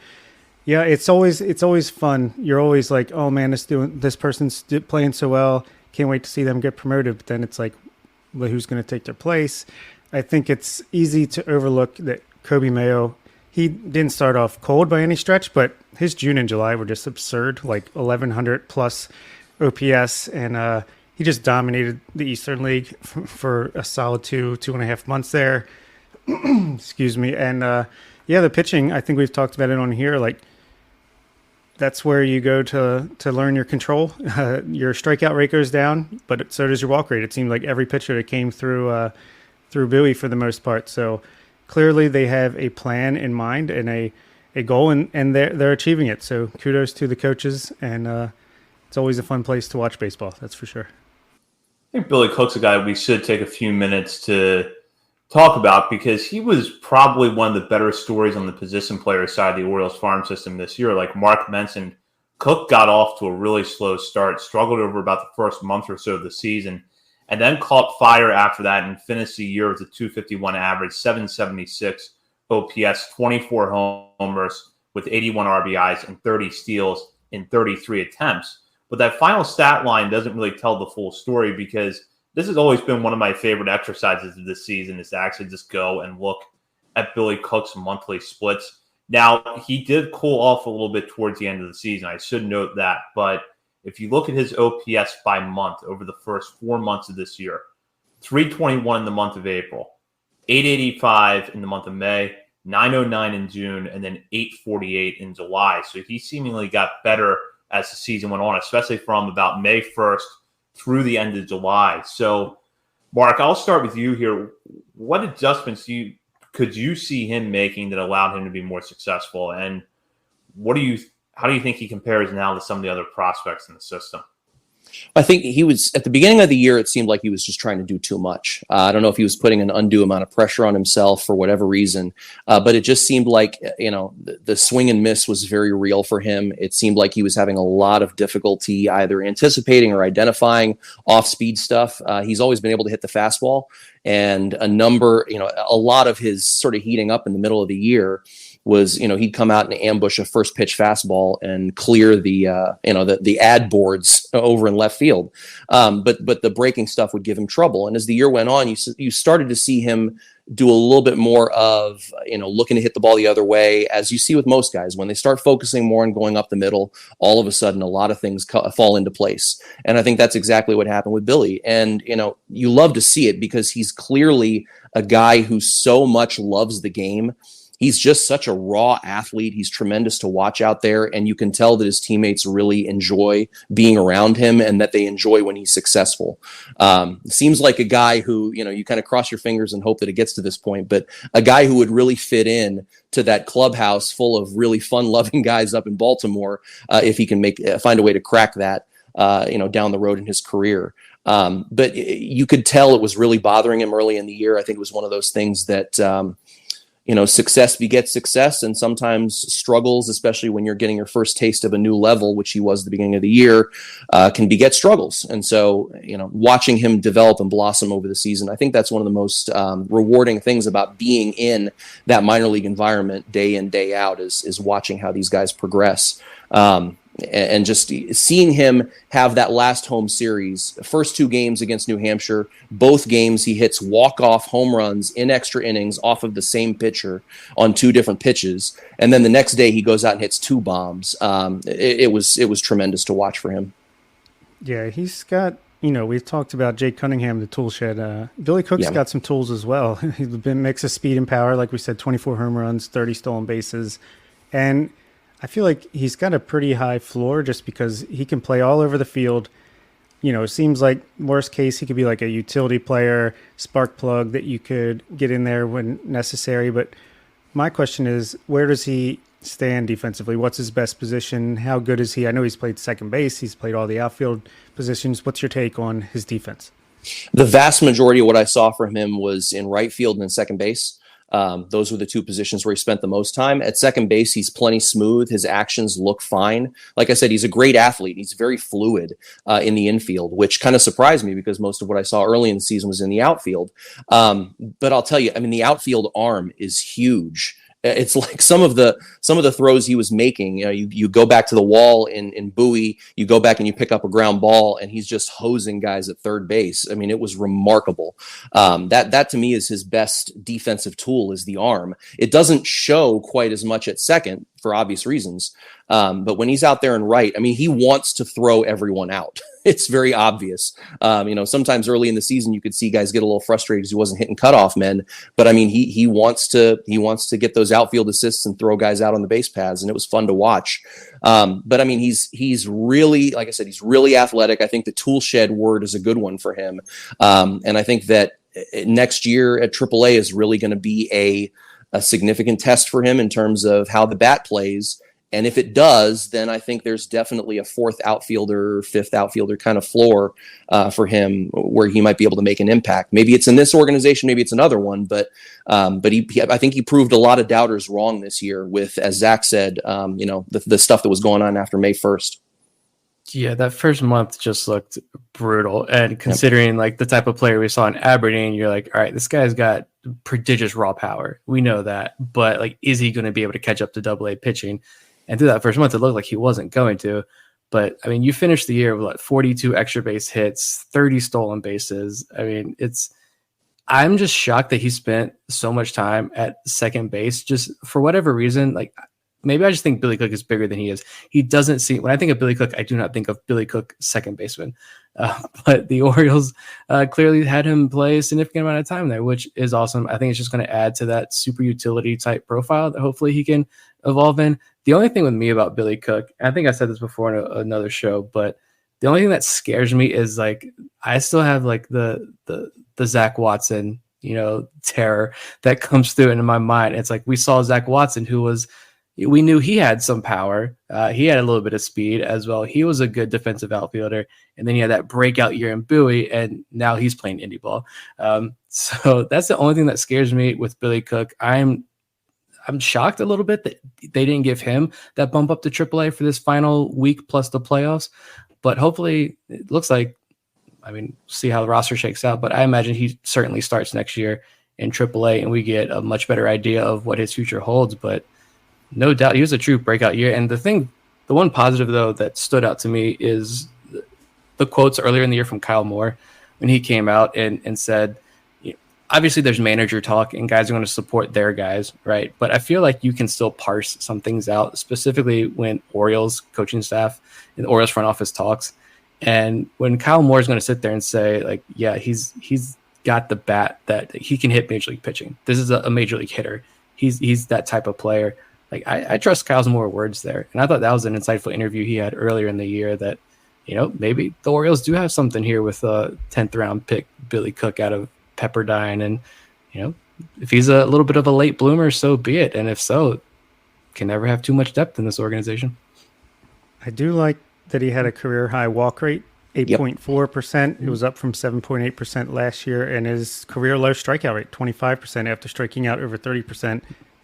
yeah, it's always fun. You're always like, oh man, this person's playing so well. Can't wait to see them get promoted. But then it's like, well, who's going to take their place? I think it's easy to overlook that Coby Mayo, he didn't start off cold by any stretch, but his June and July were just absurd, like 1,100 plus OPS, and he just dominated the Eastern League for a solid 2.5 months there. Excuse me. And the pitching, I think we've talked about it on here. Like, that's where you go to learn your control. Your strikeout rate goes down, but so does your walk rate. It seemed like every pitcher that came through Bowie for the most part. So clearly they have a plan in mind and a goal, and they're achieving it. So kudos to the coaches, and it's always a fun place to watch baseball. That's for sure. I think Billy Cook's a guy we should take a few minutes to talk about, because he was probably one of the better stories on the position player side of the Orioles farm system this year. Like Mark mentioned, Cook got off to a really slow start, struggled over about the first month or so of the season, and then caught fire after that and finished the year with a 251 average, 776 OPS, 24 homers with 81 RBIs and 30 steals in 33 attempts. But that final stat line doesn't really tell the full story, because this has always been one of my favorite exercises of this season, is to actually just go and look at Billy Cook's monthly splits. Now, he did cool off a little bit towards the end of the season. I should note that. But if you look at his OPS by month over the first 4 months of this year, 321 in the month of April, 885 in the month of May, 909 in June, and then 848 in July. So he seemingly got better as the season went on, especially from about May 1st through the end of July. So, Mark, I'll start with you here. What adjustments could you see him making that allowed him to be more successful? And how do you think he compares now to some of the other prospects in the system? I think he was, at the beginning of the year, it seemed like he was just trying to do too much. I don't know if he was putting an undue amount of pressure on himself for whatever reason, but it just seemed like, the swing and miss was very real for him. It seemed like he was having a lot of difficulty either anticipating or identifying off-speed stuff. He's always been able to hit the fastball, and a lot of his sort of heating up in the middle of the year was, he'd come out and ambush a first pitch fastball and clear the ad boards over in left field. But the breaking stuff would give him trouble. And as the year went on, you started to see him do a little bit more of, looking to hit the ball the other way, as you see with most guys. When they start focusing more on going up the middle, all of a sudden, a lot of things fall into place. And I think that's exactly what happened with Billy. And, you love to see it because he's clearly a guy who so much loves the game. He's just such a raw athlete. He's tremendous to watch out there. And you can tell that his teammates really enjoy being around him and that they enjoy when he's successful. Seems like a guy who, you kind of cross your fingers and hope that it gets to this point, but a guy who would really fit in to that clubhouse full of really fun-loving guys up in Baltimore, if he can find a way to crack that, down the road in his career. But you could tell it was really bothering him early in the year. I think it was one of those things that, success begets success, and sometimes struggles, especially when you're getting your first taste of a new level, which he was at the beginning of the year, can beget struggles. And so, watching him develop and blossom over the season, I think that's one of the most rewarding things about being in that minor league environment day in, day out is watching how these guys progress. And just seeing him have that last home series, first 2 games against New Hampshire, both games he hits walk-off home runs in extra innings off of the same pitcher on 2 different pitches. And then the next day he goes out and hits 2 bombs. It was tremendous to watch for him. Yeah, he's got, we've talked about Jake Cunningham, the tool shed. Billy Cook's got some tools as well. He's been a mix of speed and power. Like we said, 24 home runs, 30 stolen bases. And I feel like he's got a pretty high floor just because he can play all over the field. It seems like worst case, he could be like a utility player, spark plug that you could get in there when necessary. But my question is, where does he stand defensively? What's his best position? How good is he? I know he's played second base. He's played all the outfield positions. What's your take on his defense? The vast majority of what I saw from him was in right field and in second base. Those were the 2 positions where he spent the most time. At second base, he's plenty smooth. His actions look fine. Like I said, he's a great athlete. He's very fluid in the infield, which kind of surprised me because most of what I saw early in the season was in the outfield. But I'll tell you, the outfield arm is huge. It's like some of the throws he was making. You go back to the wall in Bowie, you go back and you pick up a ground ball, and he's just hosing guys at third base. It was remarkable. That to me is his best defensive tool, is the arm. It doesn't show quite as much at second for obvious reasons. But when he's out there and right, he wants to throw everyone out. It's very obvious. Sometimes early in the season, you could see guys get a little frustrated because he wasn't hitting cutoff men. But he wants to get those outfield assists and throw guys out on the base paths, and it was fun to watch. But he's really, like I said, he's really athletic. I think the tool shed word is a good one for him. And I think that next year at AAA is really going to be a significant test for him in terms of how the bat plays. And if it does, then I think there's definitely a 4th outfielder, 5th outfielder kind of floor for him where he might be able to make an impact. Maybe it's in this organization, maybe it's another one, but I think he proved a lot of doubters wrong this year with, as Zach said, the stuff that was going on after May 1st. Yeah, that first month just looked brutal. And considering like the type of player we saw in Aberdeen, you're like, all right, this guy's got prodigious raw power. We know that. But like, is he going to be able to catch up to AA pitching? And through that first month, it looked like he wasn't going to. But I mean, you finished the year with 42 extra base hits, 30 stolen bases. I mean, I'm just shocked that he spent so much time at second base, just for whatever reason. Like, maybe I just think Billy Cook is bigger than he is. He doesn't seem, when I think of Billy Cook, I do not think of Billy Cook second baseman. But the Orioles clearly had him play a significant amount of time there, which is awesome. I think it's just going to add to that super utility type profile that hopefully he can evolve in. The only thing with me about Billy Cook, I think I said this before in another show, but the only thing that scares me is like, I still have like the Zach Watson, terror that comes through into my mind. It's like, we saw Zach Watson, we knew he had some power. He had a little bit of speed as well. He was a good defensive outfielder. And then he had that breakout year in Bowie, and now he's playing indie ball. So that's the only thing that scares me with Billy Cook. I'm shocked a little bit that they didn't give him that bump up to AAA for this final week plus the playoffs. But hopefully, it looks like, see how the roster shakes out. But I imagine he certainly starts next year in AAA, and we get a much better idea of what his future holds. But no doubt, he was a true breakout year. And the one positive, though, that stood out to me is the quotes earlier in the year from Kyle Moore when he came out and said, obviously there's manager talk and guys are going to support their guys, right? But I feel like you can still parse some things out, specifically when Orioles coaching staff and the Orioles front office talks. And when Kyle Moore is going to sit there and say, like, yeah, he's got the bat that he can hit major league pitching. This is a major league hitter. He's that type of player. Like, I trust Kyle's Moore words there. And I thought that was an insightful interview he had earlier in the year that, maybe the Orioles do have something here with a 10th round pick, Billy Cook out of Pepperdine. And, if he's a little bit of a late bloomer, so be it. And if so, can never have too much depth in this organization. I do like that he had a career high walk rate, 8.4%. It was up from 7.8% last year, and his career low strikeout rate, 25%, after striking out over 30%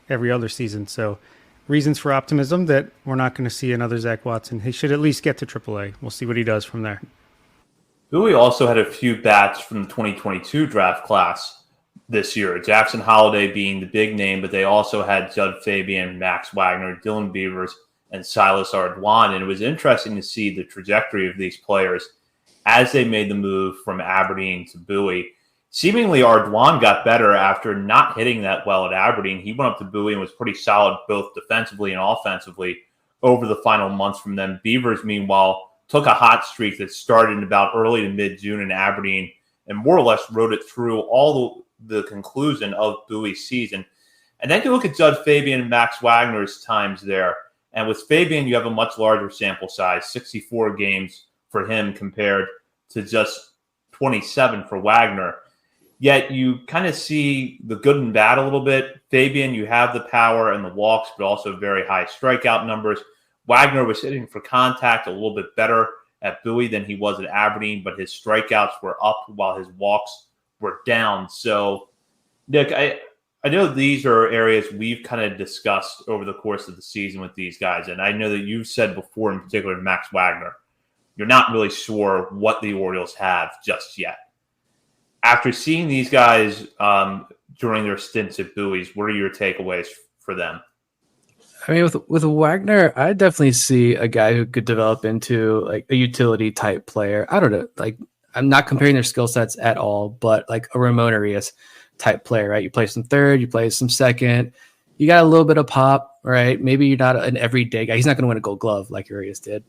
every other season. So reasons for optimism that we're not going to see another Zach Watson. He should at least get to AAA. We'll see what he does from there. Bowie also had a few bats from the 2022 draft class this year. Jackson Holliday being the big name, but they also had Judd Fabian, Max Wagner, Dylan Beavers, and Silas Ardoin. And it was interesting to see the trajectory of these players as they made the move from Aberdeen to Bowie. Seemingly, Ardoin got better after not hitting that well at Aberdeen. He went up to Bowie and was pretty solid both defensively and offensively over the final months from them. Beavers, meanwhile, took a hot streak that started in about early to mid-June in Aberdeen and more or less rode it through all the conclusion of Bowie's season. And then you look at Judd Fabian and Max Wagner's times there. And with Fabian, you have a much larger sample size, 64 games for him compared to just 27 for Wagner. Yet you kind of see the good and bad a little bit. Fabian, you have the power and the walks, but also very high strikeout numbers. Wagner was hitting for contact a little bit better at Bowie than he was at Aberdeen, but his strikeouts were up while his walks were down. So, Nick, I know these are areas we've kind of discussed over the course of the season with these guys, and I know that you've said before, in particular, Max Wagner, you're not really sure what the Orioles have just yet. After seeing these guys during their stints at Bowie's, what are your takeaways for them? I mean, with Wagner, I definitely see a guy who could develop into like a utility type player. I don't know, like I'm not comparing their skill sets at all, but like a Ramon Arias type player, right? You play some third, you play some second, you got a little bit of pop, right? Maybe you're not an everyday guy. He's not going to win a Gold Glove like Arias did.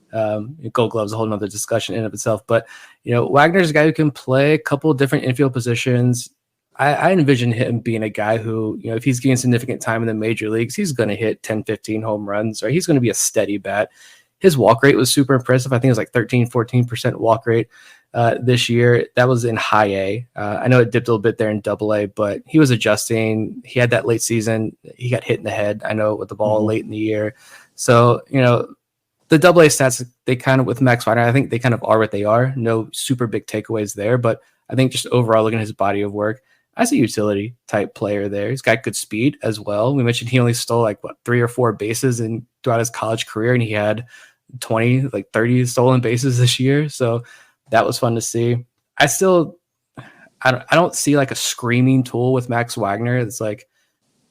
Gold Glove is a whole nother discussion in and of itself, but Wagner's a guy who can play a couple of different infield positions. I envision him being a guy who, if he's getting significant time in the major leagues, he's going to hit 10, 15 home runs, or he's going to be a steady bat. His walk rate was super impressive. I think it was like 13, 14% walk rate this year. That was in high A. I know it dipped a little bit there in double A, but he was adjusting. He had that late season. He got hit in the head, I know, with the ball late in the year. So, the double A stats, they kind of, with Max Wagner, I think they kind of are what they are. No super big takeaways there, but I think just overall looking at his body of work, I see a utility type player there. He's got good speed as well. We mentioned he only stole 3 or 4 bases throughout his college career, and he had 30 stolen bases this year. So that was fun to see. I don't see like a screaming tool with Max Wagner. It's like,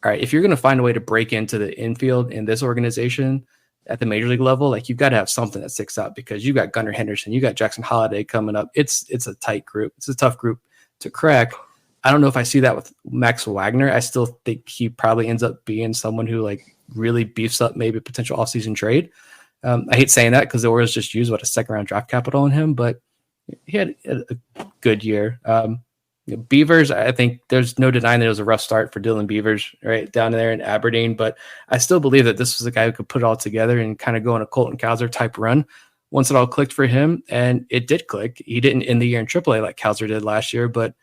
all right, if you're going to find a way to break into the infield in this organization, at the major league level, like you've got to have something that sticks out because you got Gunnar Henderson, you got Jackson Holliday coming up. It's a tight group. It's a tough group to crack. I don't know if I see that with Max Wagner. I still think he probably ends up being someone who like really beefs up maybe a potential offseason trade. I hate saying that because the Orioles just used a second round draft capital on him, but he had a good year. Beavers, I think there's no denying that it was a rough start for Dylan Beavers right down there in Aberdeen, but I still believe that this was a guy who could put it all together and kind of go on a Colton Cowser type run once it all clicked for him, and it did click. He didn't end the year in AAA like Cowser did last year, but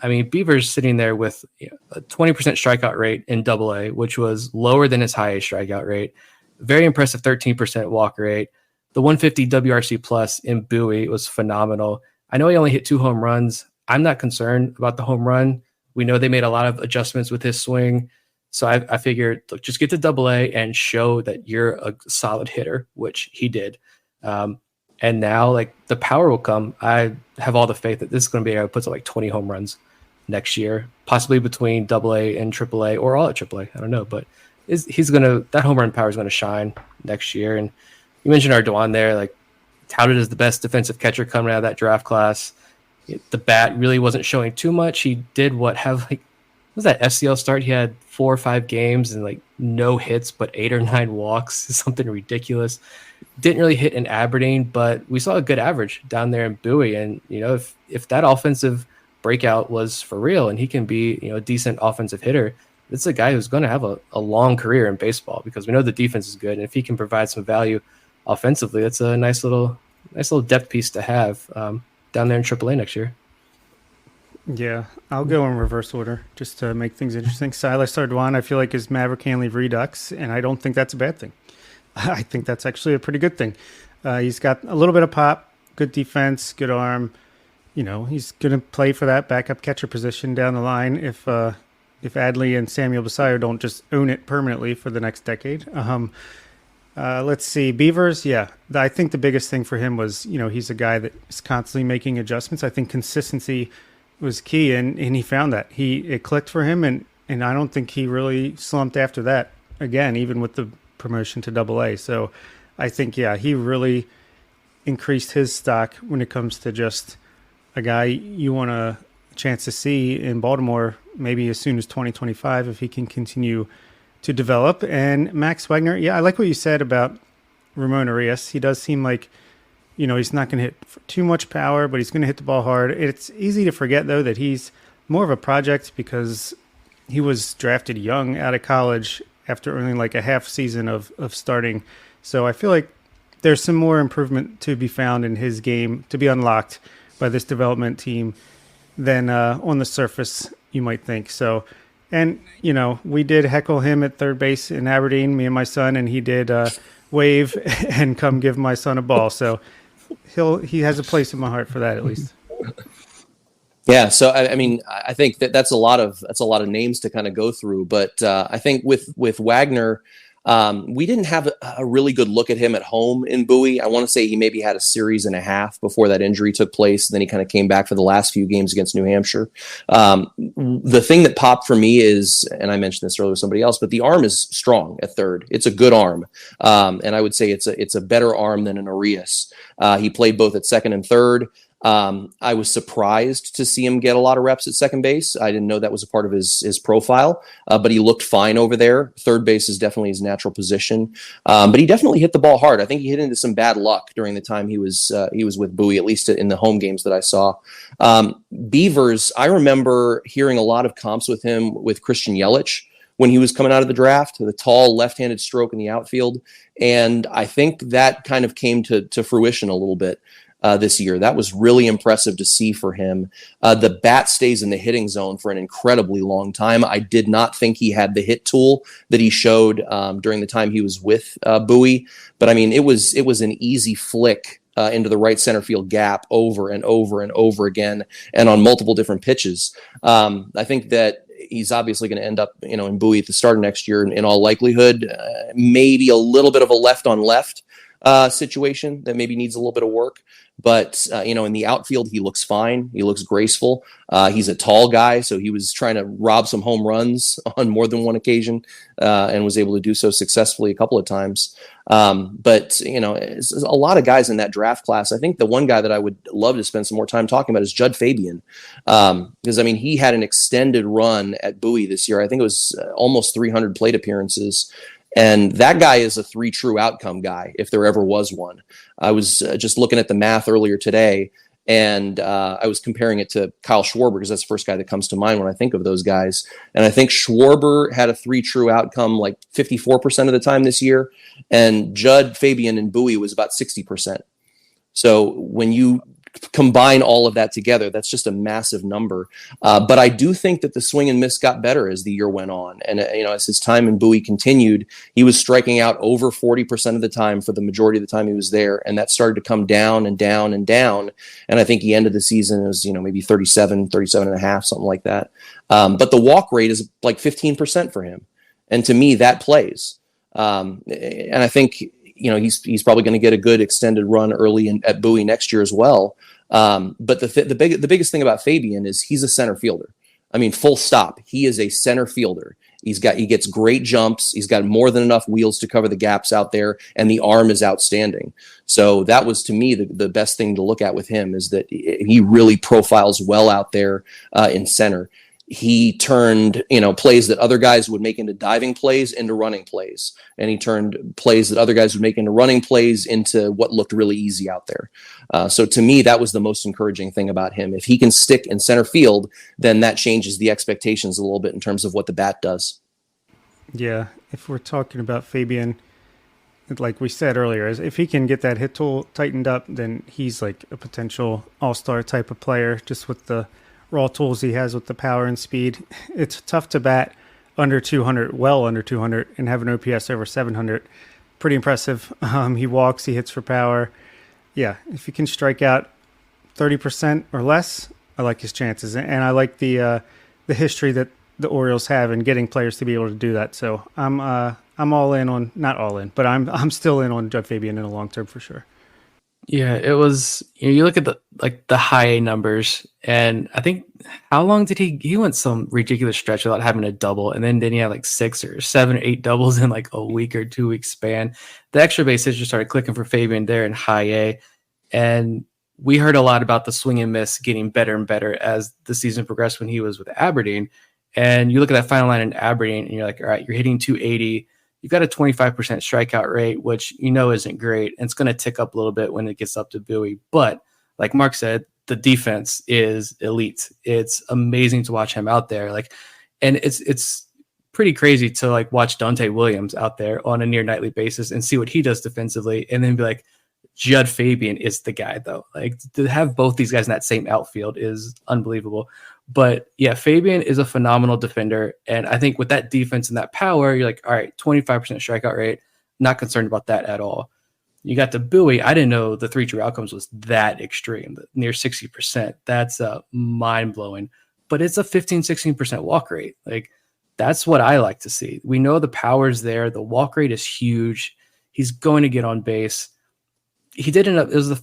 I mean, Beavers sitting there with a 20% strikeout rate in AA, which was lower than his highest strikeout rate. Very impressive 13% walk rate. The 150 WRC plus in Bowie was phenomenal. I know he only hit 2 home runs. I'm not concerned about the home run. We know they made a lot of adjustments with his swing. So I figured, look, just get to AA and show that you're a solid hitter, which he did. And now, like, the power will come. I have all the faith that this is going to be a guy who puts up like 20 home runs next year, possibly between AA and AAA or all at AAA. I don't know, but that home run power is going to shine next year. And you mentioned Ardoin there, like touted as the best defensive catcher coming out of that draft class. The bat really wasn't showing too much. He did what was that FCL start? He had 4 or 5 games and like no hits, but 8 or 9 walks, something ridiculous. Didn't really hit in Aberdeen, but we saw a good average down there in Bowie. And, if that offensive breakout was for real and he can be, a decent offensive hitter, it's a guy who's going to have a long career in baseball because we know the defense is good. And if he can provide some value offensively, that's a nice little depth piece to have down there in AAA next year. Yeah, I'll go in reverse order just to make things interesting. Silas Ardoin, I feel like, is Maverick Hanley Redux, and I don't think that's a bad thing. I think that's actually a pretty good thing. He's got a little bit of pop, good defense, good arm. He's going to play for that backup catcher position down the line if Adley and Samuel Basallo don't just own it permanently for the next decade. Let's see. Beavers, yeah. I think the biggest thing for him was, he's a guy that is constantly making adjustments. I think consistency was key, and he found that. It clicked for him, and I don't think he really slumped after that, again, even with the promotion to AA. So I think, yeah, he really increased his stock when it comes to just a guy you want a chance to see in Baltimore maybe as soon as 2025 if he can continue to develop. And Max Wagner, yeah, I like what you said about Ramon Arias. He does seem like, he's not going to hit too much power, but he's going to hit the ball hard. It's easy to forget, though, that he's more of a project because he was drafted young out of college after only like a half season of starting. So I feel like there's some more improvement to be found in his game to be unlocked by this development team than on the surface you might think. So, and, we did heckle him at third base in Aberdeen, me and my son, and he did wave and come give my son a ball. So he has a place in my heart for that, at least. Yeah, so I think that's a lot of names to kind of go through, but I think with Wagner, we didn't have a really good look at him at home in Bowie. I want to say he maybe had a series and a half before that injury took place, and then he kind of came back for the last few games against New Hampshire. The thing that popped for me is, and I mentioned this earlier with somebody else, but the arm is strong at third. It's a good arm, and I would say it's a better arm than an Arias. He played both at second and third. I was surprised to see him get a lot of reps at second base. I didn't know that was a part of his profile, but he looked fine over there. Third base is definitely his natural position, but he definitely hit the ball hard. I think he hit into some bad luck during the time he was with Bowie, at least in the home games that I saw. Beavers, I remember hearing a lot of comps with him with Christian Yelich when he was coming out of the draft, the tall left-handed stroke in the outfield, and I think that kind of came to fruition a little bit. This year. That was really impressive to see for him. The bat stays in the hitting zone for an incredibly long time. I did not think he had the hit tool that he showed during the time he was with Bowie, but I mean, it was an easy flick into the right center field gap over and over and over again, and on multiple different pitches. I think that he's obviously going to end up, in Bowie at the start of next year in all likelihood. Maybe a little bit of a left on left situation that maybe needs a little bit of work. But, in the outfield, he looks fine. He looks graceful. He's a tall guy, so he was trying to rob some home runs on more than one occasion and was able to do so successfully a couple of times. But, it's a lot of guys in that draft class. I think the one guy that I would love to spend some more time talking about is Judd Fabian. Because, he had an extended run at Bowie this year. I think it was almost 300 plate appearances. And that guy is a 3 true outcome guy, if there ever was one. I was just looking at the math earlier today, and I was comparing it to Kyle Schwarber, because that's the first guy that comes to mind when I think of those guys. And I think Schwarber had a 3 true outcome like 54% of the time this year, and Judd Fabian and Bowie was about 60%. So when you combine all of that together, that's just a massive number. But I do think that the swing and miss got better as the year went on. And, as his time in Bowie continued, he was striking out over 40% of the time for the majority of the time he was there. And that started to come down and down and down. And I think he ended the season as, maybe 37 and a half, something like that. But the walk rate is like 15% for him. And to me, that plays. And I think, he's probably going to get a good extended run early at Bowie next year as well. But the biggest thing about Fabian is he's a center fielder. Full stop. He is a center fielder. He gets great jumps. He's got more than enough wheels to cover the gaps out there, and the arm is outstanding. So that was, to me, the best thing to look at with him, is that he really profiles well out there in center. He turned, plays that other guys would make into diving plays into running plays. And he turned plays that other guys would make into running plays into what looked really easy out there. So to me, that was the most encouraging thing about him. If he can stick in center field, then that changes the expectations a little bit in terms of what the bat does. Yeah, if we're talking about Fabian, like we said earlier, if he can get that hit tool tightened up, then he's like a potential all-star type of player, just with the raw tools he has with the power and speed. It's tough to bat under 200, well under 200, and have an OPS over 700. Pretty impressive. He walks, he hits for power. Yeah, if he can strike out 30% or less, I like his chances. And I like the history that the Orioles have in getting players to be able to do that. So I'm all in on, not all in, but I'm still in on Judd Fabian in the long term for sure. Yeah, it was, you look at the high A numbers, and I think, how long did he went some ridiculous stretch without having a double, and then he had like 6 or 7 or 8 doubles in like a week or 2 week span. The extra base hits just started clicking for Fabian there in high A, and we heard a lot about the swing and miss getting better and better as the season progressed when he was with Aberdeen. And you look at that final line in Aberdeen, and you're like, all right, you're hitting 280. You've got a 25% strikeout rate, which isn't great. And it's going to tick up a little bit when it gets up to Bowie. But like Mark said, the defense is elite. It's amazing to watch him out there. And it's pretty crazy to watch Dante Williams out there on a near nightly basis and see what he does defensively, and then be like, Judd Fabian is the guy, though. To have both these guys in that same outfield is unbelievable. But yeah, Fabian is a phenomenal defender. And I think with that defense and that power, you're like, all right, 25% strikeout rate, not concerned about that at all. You got to Bowie. I didn't know the 3 true outcomes was that extreme, near 60%. That's mind blowing. But it's a 16% walk rate. That's what I like to see. We know the power's there. The walk rate is huge. He's going to get on base. He did end up, it was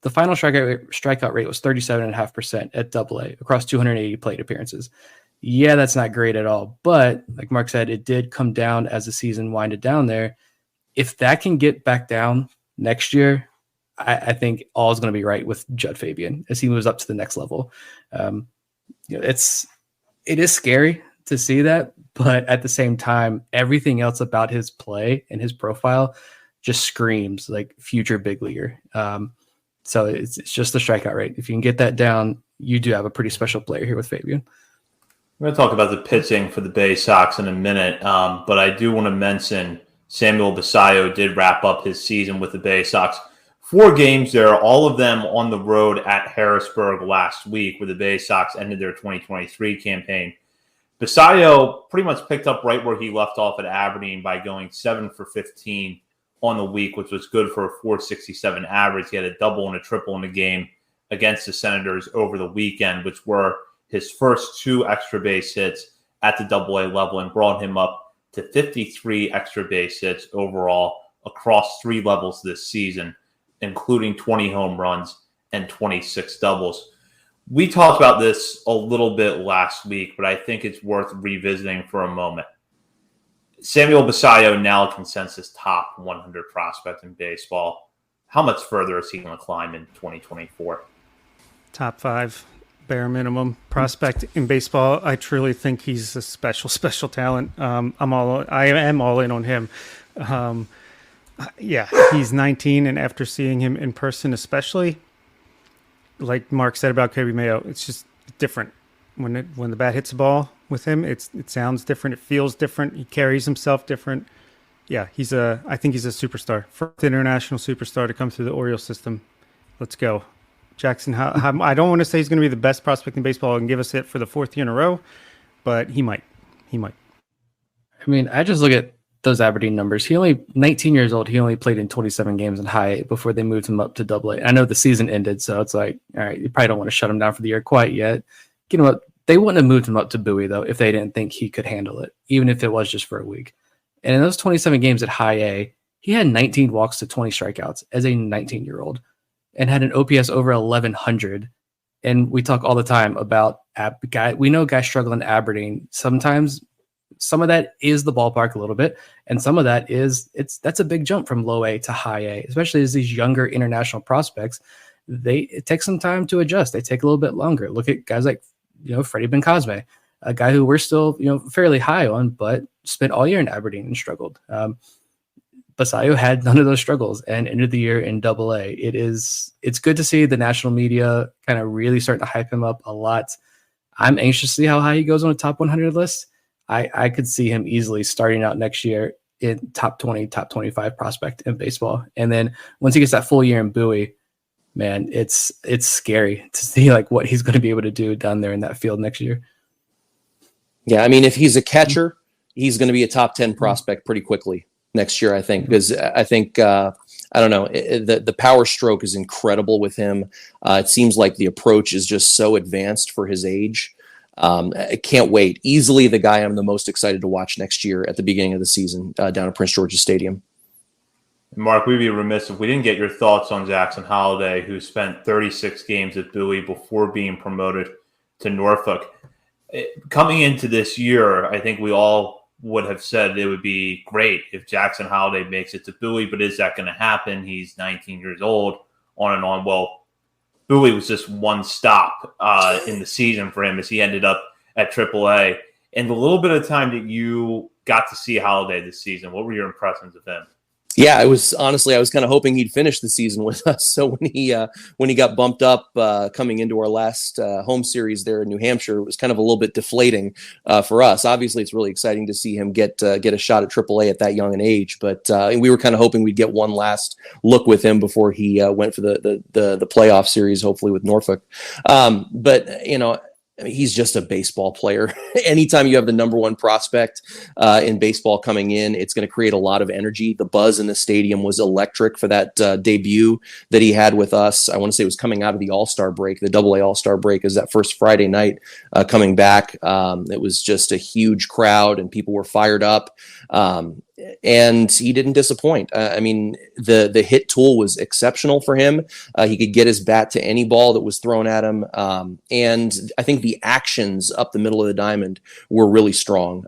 the final strikeout rate was 37.5% at AA across 280 plate appearances. Yeah, that's not great at all. But like Mark said, it did come down as the season winded down there. If that can get back down next year, I think all is going to be right with Judd Fabian as he moves up to the next level. It is scary to see that, but at the same time, everything else about his play and his profile just screams like future big leaguer. So it's just the strikeout rate. If you can get that down, you do have a pretty special player here with Fabian. We're going to talk about the pitching for the Baysox in a minute, but I do want to mention Samuel Basallo did wrap up his season with the Baysox. 4 games there, all of them on the road at Harrisburg last week, where the Baysox ended their 2023 campaign. Basallo pretty much picked up right where he left off at Aberdeen by going 7 for 15 on the week, which was good for a 467 average. He had a double and a triple in the game against the Senators over the weekend, which were his first 2 extra base hits at the AA level, and brought him up to 53 extra base hits overall across 3 levels this season, including 20 home runs and 26 doubles. We talked about this a little bit last week, but I think it's worth revisiting for a moment. Samuel Basallo, now a consensus top 100 prospect in baseball. How much further is he going to climb in 2024? Top 5, bare minimum prospect in baseball. I truly think he's a special talent. I am all in on him. Yeah, he's 19, and after seeing him in person, especially, like Mark said about Coby Mayo, it's just different. When the bat hits the ball with him, it sounds different. It feels different. He carries himself different. Yeah, I think he's a superstar. First international superstar to come through the Orioles system. Let's go. Jackson, I don't want to say he's going to be the best prospect in baseball and give us it for the 4th year in a row, but he might. I mean, I just look at those Aberdeen numbers. 19 years old. He only played in 27 games in high A before they moved him up to Double A. I know the season ended, so it's like, all right, you probably don't want to shut him down for the year quite yet. You know what? They wouldn't have moved him up to Bowie, though, if they didn't think he could handle it, even if it was just for a week. And in those 27 games at high A, he had 19 walks to 20 strikeouts as a 19-year-old and had an OPS over 1,100. And we talk all the time about we know guys struggle in Aberdeen. Sometimes some of that is the ballpark a little bit, and some of that that's a big jump from low A to high A, especially as these younger international prospects. It takes some time to adjust. They take a little bit longer. Look at guys like Freddie Bencosme, a guy who we're still fairly high on, but spent all year in Aberdeen and struggled. Basallo had none of those struggles and ended the year in Double A. It's good to see the national media kind of really starting to hype him up a lot. I'm anxious to see how high he goes on a top 100 list. I could see him easily starting out next year in top 20, top 25 prospect in baseball. And then once he gets that full year in Bowie, man, it's scary to see like what he's going to be able to do down there in that field next year. Yeah, I mean, if he's a catcher, he's going to be a top 10 prospect pretty quickly next year, I think, because I think, I don't know, the power stroke is incredible with him. It seems like the approach is just so advanced for his age. I can't wait. Easily the guy I'm the most excited to watch next year at the beginning of the season down at Prince George's Stadium. Mark, we'd be remiss if we didn't get your thoughts on Jackson Holliday, who spent 36 games at Bowie before being promoted to Norfolk. Coming into this year, I think we all would have said it would be great if Jackson Holliday makes it to Bowie, but is that going to happen? He's 19 years old, on and on. Well, Bowie was just one stop in the season for him as he ended up at AAA. And the little bit of time that you got to see Holliday this season, what were your impressions of him? Yeah, I was kind of hoping he'd finish the season with us. So when he got bumped up coming into our last home series there in New Hampshire, it was kind of a little bit deflating for us. Obviously, it's really exciting to see him get a shot at AAA at that young an age. But we were kind of hoping we'd get one last look with him before he went for the playoff series, hopefully with Norfolk. But he's just a baseball player. Anytime you have the number one prospect in baseball coming in, it's going to create a lot of energy. The buzz in the stadium was electric for that debut that he had with us. I want to say it was coming out of the All-Star break, the Double-A All-Star break, is that first Friday night coming back. It was just a huge crowd and people were fired up. And he didn't disappoint. I mean, the hit tool was exceptional for him. He could get his bat to any ball that was thrown at him. And I think the actions up the middle of the diamond were really strong.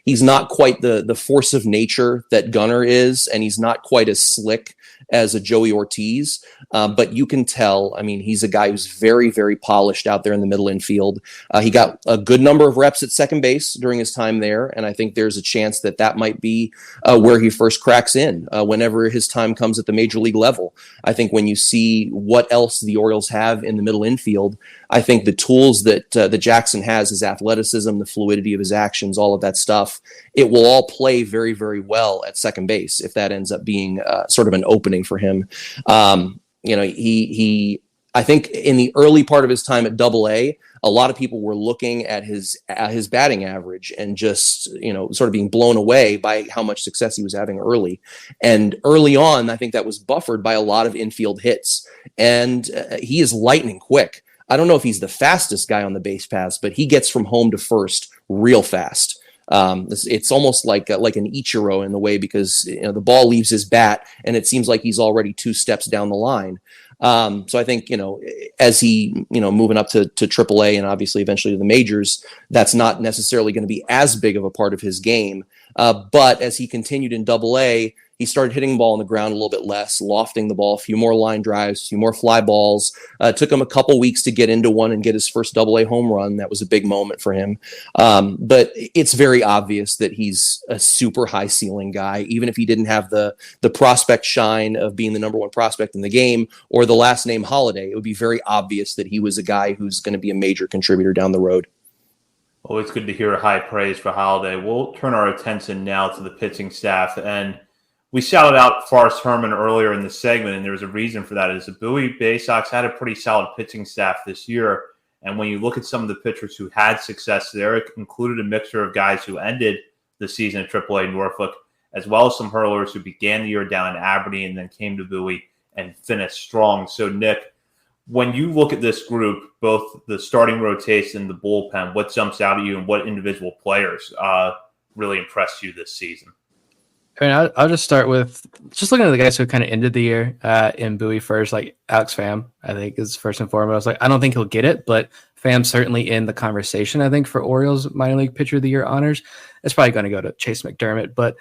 He's not quite the force of nature that Gunnar is, and he's not quite as slick as a Joey Ortiz. But you can tell, I mean, he's a guy who's very, very polished out there in the middle infield. He got a good number of reps at second base during his time there, and I think there's a chance that might be where he first cracks in whenever his time comes at the major league level. I think when you see what else the Orioles have in the middle infield, I think the tools that Jackson has, his athleticism, the fluidity of his actions, all of that stuff, it will all play very, very well at second base if that ends up being sort of an opening for him. I think in the early part of his time at Double-A, a lot of people were looking at his batting average and just, sort of being blown away by how much success he was having early. And early on, I think that was buffered by a lot of infield hits. And he is lightning quick. I don't know if he's the fastest guy on the base paths, but he gets from home to first real fast. It's almost like an Ichiro in the way, because the ball leaves his bat and it seems like he's already 2 steps down the line. So I think, as he, moving up to AAA and obviously eventually to the majors, that's not necessarily going to be as big of a part of his game. But as he continued in AA, he started hitting the ball on the ground a little bit less, lofting the ball, a few more line drives, a few more fly balls. It took him a couple weeks to get into one and get his first AA home run. That was a big moment for him. But it's very obvious that he's a super high ceiling guy. Even if he didn't have the prospect shine of being the number 1 prospect in the game or the last name Holiday, it would be very obvious that he was a guy who's going to be a major contributor down the road. Always good to hear high praise for Holiday. We'll turn our attention now to the pitching staff. And we shouted out Forrest Herman earlier in the segment, and there was a reason for that. Is the Bowie Baysox had a pretty solid pitching staff this year. And when you look at some of the pitchers who had success there, it included a mixture of guys who ended the season at AAA Norfolk, as well as some hurlers who began the year down in Aberdeen and then came to Bowie and finished strong. So, Nick, when you look at this group, both the starting rotation and the bullpen, what jumps out at you and what individual players really impressed you this season? I mean, I'll just start with just looking at the guys who kind of ended the year in Bowie first, like Alex Pham, I think is first and foremost. Like, I don't think he'll get it, but Pham's certainly in the conversation, I think, for Orioles minor league pitcher of the year honors. It's probably going to go to Chayce McDermott, but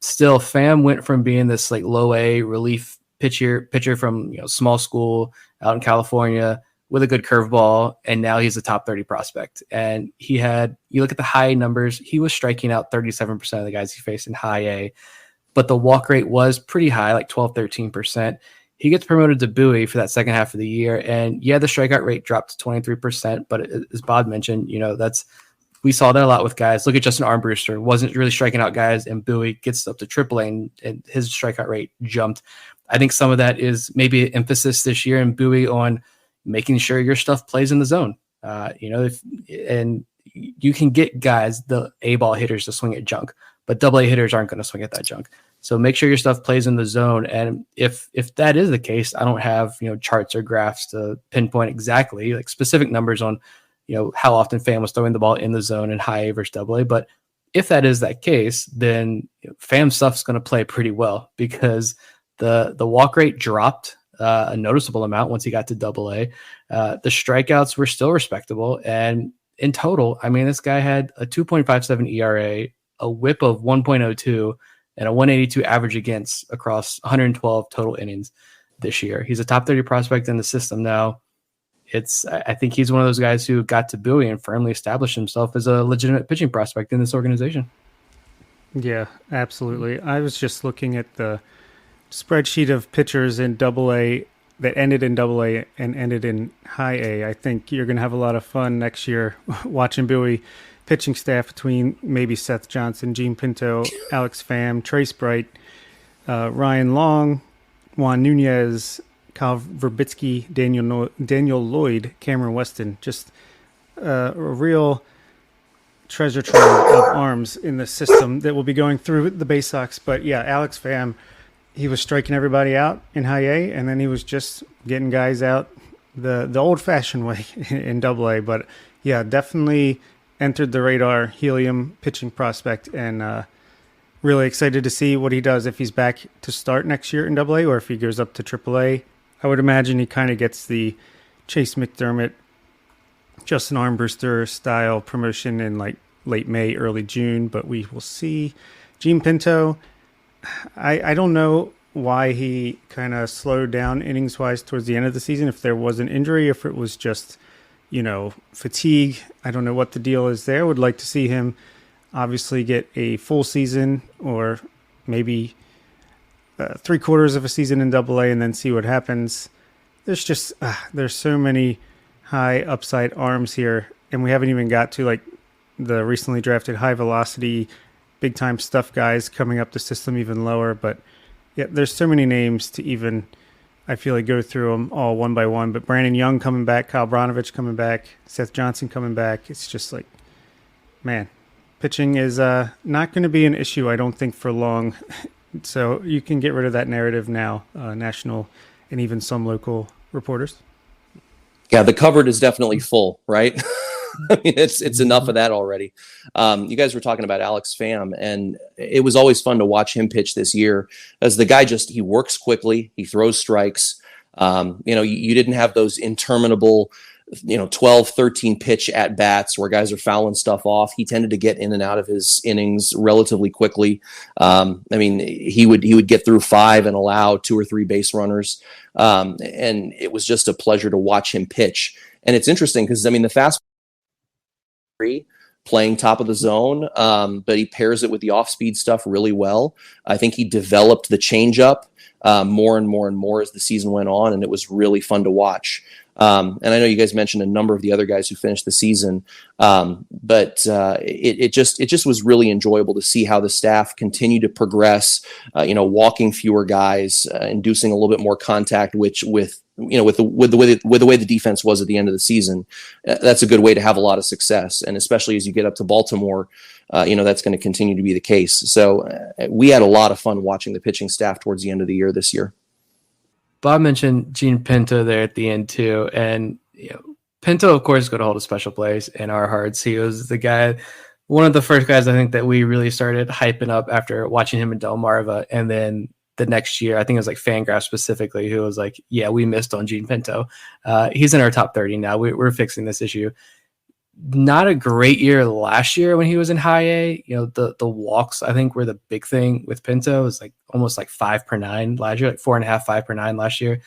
still Pham went from being this like low A relief pitcher from small school out in California with a good curveball, and now he's a top 30 prospect. And he had, you look at the high numbers, he was striking out 37% of the guys he faced in high A, but the walk rate was pretty high, like 12-13%. He gets promoted to Bowie for that second half of the year, and the strikeout rate dropped to 23%. But as Bob mentioned, we saw that a lot with guys. Look at Justin Armbruster, wasn't really striking out guys, and Bowie gets up to AAA, and his strikeout rate jumped. I think some of that is maybe an emphasis this year in Bowie on making sure your stuff plays in the zone. And you can get guys, the A-ball hitters, to swing at junk, but AA hitters aren't going to swing at that junk. So make sure your stuff plays in the zone. And if that is the case, I don't have charts or graphs to pinpoint exactly like specific numbers on how often Pham was throwing the ball in the zone in high A versus AA. But if that is that case, then Pham stuff's going to play pretty well, because the walk rate dropped a noticeable amount once he got to AA. The strikeouts were still respectable, and in total, I mean, this guy had a 2.57 ERA, a WHIP of 1.02, and a 182 average against across 112 total innings this year. He's a top 30 prospect in the system now. I think he's one of those guys who got to Bowie and firmly established himself as a legitimate pitching prospect in this organization. Yeah, absolutely. I was just looking at the spreadsheet of pitchers in AA that ended in AA and ended in high A. I think you're going to have a lot of fun next year watching Bowie pitching staff between maybe Seth Johnson, Gene Pinto, Alex Pham, Trace Bright, Ryan Long, Juan Nunez, Kyle Verbitsky, Daniel Lloyd, Cameron Weston. Just a real treasure trove of arms in the system that will be going through the Baysox. But yeah, Alex Pham, he was striking everybody out in high A, and then he was just getting guys out the old-fashioned way in AA. But yeah, definitely entered the radar, helium pitching prospect, and really excited to see what he does if he's back to start next year in AA or if he goes up to AAA. I would imagine he kind of gets the Chayce McDermott, Justin Armbruster style promotion in like late May, early June, but we will see. Gene Pinto, I don't know why he kind of slowed down innings-wise towards the end of the season, if there was an injury, if it was just, fatigue. I don't know what the deal is there. Would like to see him obviously get a full season or maybe 3/4 of a season in AA and then see what happens. There's just, there's so many high upside arms here, and we haven't even got to like the recently drafted high velocity big time stuff guys coming up the system even lower. But yeah, there's so many names to even, I feel like, go through them all one by one. But Brandon Young coming back, Kyle Branovich coming back, Seth Johnson coming back. It's just like, man, pitching is not going to be an issue, I don't think, for long. So you can get rid of that narrative now, national and even some local reporters. Yeah, the cupboard is definitely full, right? I mean, it's enough of that already. You guys were talking about Alex Pham, and it was always fun to watch him pitch this year, as the guy he works quickly, he throws strikes. You didn't have those interminable 12, 13 pitch at bats where guys are fouling stuff off. He tended to get in and out of his innings relatively quickly. He would get through 5 and allow 2 or 3 base runners. And it was just a pleasure to watch him pitch. And it's interesting because, the fastball playing top of the zone, but he pairs it with the off-speed stuff really well. I think he developed the changeup more and more and more as the season went on, and it was really fun to watch. And I know you guys mentioned a number of the other guys who finished the season, but it just was really enjoyable to see how the staff continued to progress. Walking fewer guys, inducing a little bit more contact, which with the way the defense was at the end of the season, that's a good way to have a lot of success. And especially as you get up to Baltimore, that's going to continue to be the case. So we had a lot of fun watching the pitching staff towards the end of the year this year. Bob mentioned Gene Pinto there at the end too, and Pinto, of course, is going to hold a special place in our hearts. He was the guy, one of the first guys I think that we really started hyping up after watching him in Delmarva, and then the next year, I think it was like Fangraph specifically, who was like, "Yeah, we missed on Gene Pinto. He's in our top 30 now. We're fixing this issue." Not a great year last year when he was in high A. The walks, I think, were the big thing with Pinto. It was like almost like 5 per 9 last year, like 4.5, 5 per 9 last year.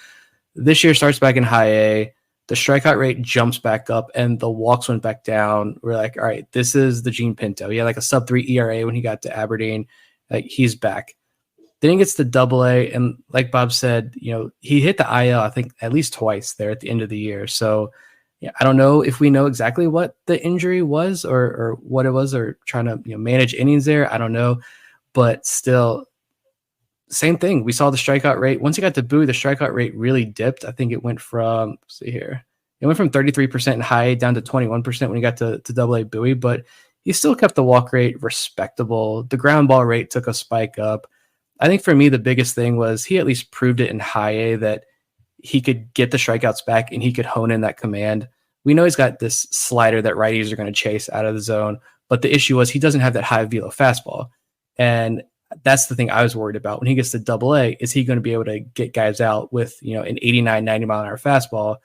This year starts back in high A. The strikeout rate jumps back up and the walks went back down. We're like, all right, this is the Gene Pinto. He had like a sub-3 ERA when he got to Aberdeen. Like, he's back. Then he gets to AA, and like Bob said, he hit the IL, I think, at least twice there at the end of the year. So yeah, I don't know if we know exactly what the injury was or what it was, or trying to manage innings there. I don't know, but still, same thing. We saw the strikeout rate. Once he got to Bowie, the strikeout rate really dipped. I think it went from, it went from 33% in high down to 21% when he got to AA Bowie, but he still kept the walk rate respectable. The ground ball rate took a spike up. I think for me, the biggest thing was he at least proved it in high A that he could get the strikeouts back and he could hone in that command. We know he's got this slider that righties are going to chase out of the zone, but the issue was he doesn't have that high velo fastball. And that's the thing I was worried about. When he gets to AA, is he going to be able to get guys out with, an 89, 90 mile an hour fastball?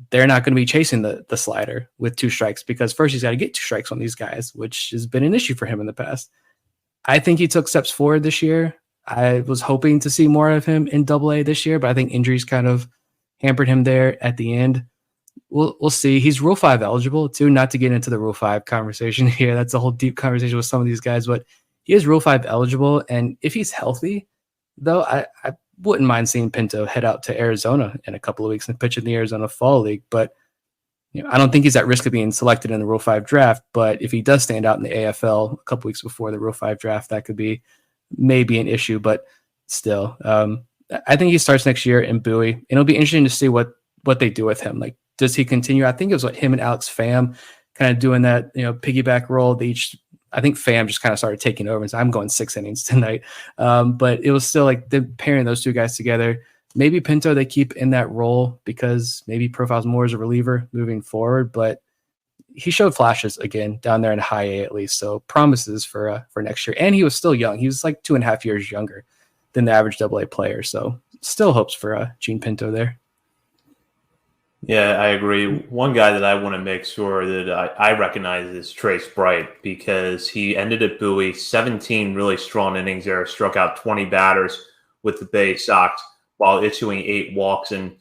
They're not going to be chasing the slider with 2 strikes, because first he's got to get 2 strikes on these guys, which has been an issue for him in the past. I think he took steps forward this year. I was hoping to see more of him in AA this year, but I think injuries kind of hampered him there at the end. We'll see. He's Rule 5 eligible too, not to get into the Rule 5 conversation here. That's a whole deep conversation with some of these guys, but he is Rule 5 eligible. And if he's healthy, though, I wouldn't mind seeing Pinto head out to Arizona in a couple of weeks and pitch in the Arizona Fall League. But I don't think he's at risk of being selected in the Rule 5 draft. But if he does stand out in the AFL a couple weeks before the Rule 5 draft, that could be maybe an issue. But still, I think he starts next year in Bowie. And it'll be interesting to see what they do with him. Like, does he continue? I think it was him and Alex Pham kind of doing that, piggyback role. I think Pham just kind of started taking over and said, I'm going 6 innings tonight. But it was still like pairing those 2 guys together. Maybe Pinto they keep in that role because maybe profiles more as a reliever moving forward. But he showed flashes again down there in high A at least. So promises for next year. And he was still young. He was like 2.5 years younger than the average AA player. So still hopes for Gene Pinto there. Yeah, I agree. One guy that I want to make sure that I recognize is Chayce Bright, because he ended at Bowie, 17 really strong innings there, struck out 20 batters with the Baysox while issuing 8 walks. And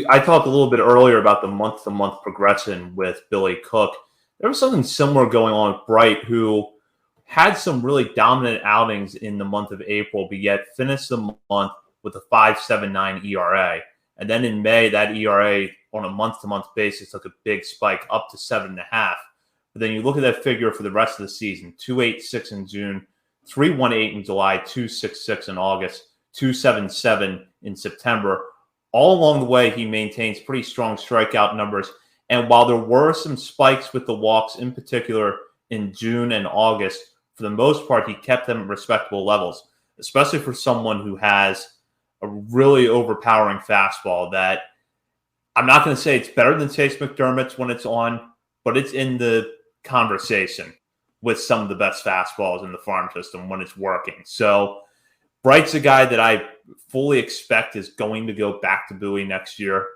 I talked a little bit earlier about the month-to-month progression with Billy Cook. There was something similar going on with Bright, who had some really dominant outings in the month of April, but yet finished the month with a 5.79 ERA. And then in May, that ERA on a month-to-month basis took a big spike up to 7.5. But then you look at that figure for the rest of the season: 2.86 in June, 3.18 in July, 2.66 in August, 2.77 in September. All along the way, he maintains pretty strong strikeout numbers. And while there were some spikes with the walks, in particular in June and August, for the most part, he kept them at respectable levels, especially for someone who has a really overpowering fastball that I'm not going to say it's better than Chayce McDermott's when it's on but it's in the conversation with some of the best fastballs in the farm system when it's working. So Bright's a guy that I fully expect is going to go back to Bowie next year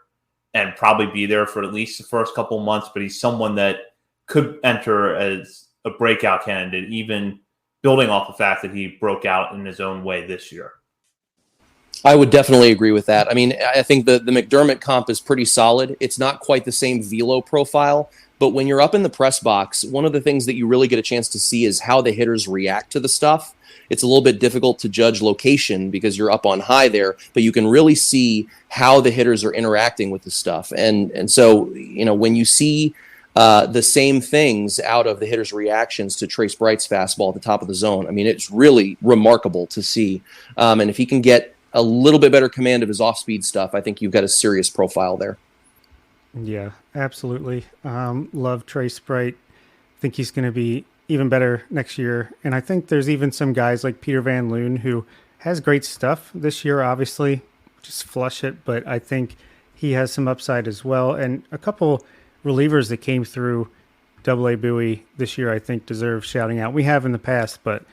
and probably be there for at least the first couple months, but he's someone that could enter as a breakout candidate, even building off the fact that he broke out in his own way this year. I would definitely agree with that. I mean, I think the McDermott comp is pretty solid. It's not quite the same velo profile, but when you're up in the press box, one of the things that you really get a chance to see is how the hitters react to the stuff. It's a little bit difficult to judge location because you're up on high there, but you can really see how the hitters are interacting with the stuff. And so, you know, when you see the same things out of the hitters' reactions to Trace Bright's fastball at the top of the zone, I mean, it's really remarkable to see. And if he can get a little bit better command of his off-speed stuff, I think you've got a serious profile there. Yeah, absolutely. Love Trace Bright. I think he's going to be even better next year. And I think there's even some guys like Peter Van Loon who has great stuff this year, obviously, just flush it, but I think he has some upside as well. And a couple relievers that came through AA Bowie this year, I think deserve shouting out. We have in the past, but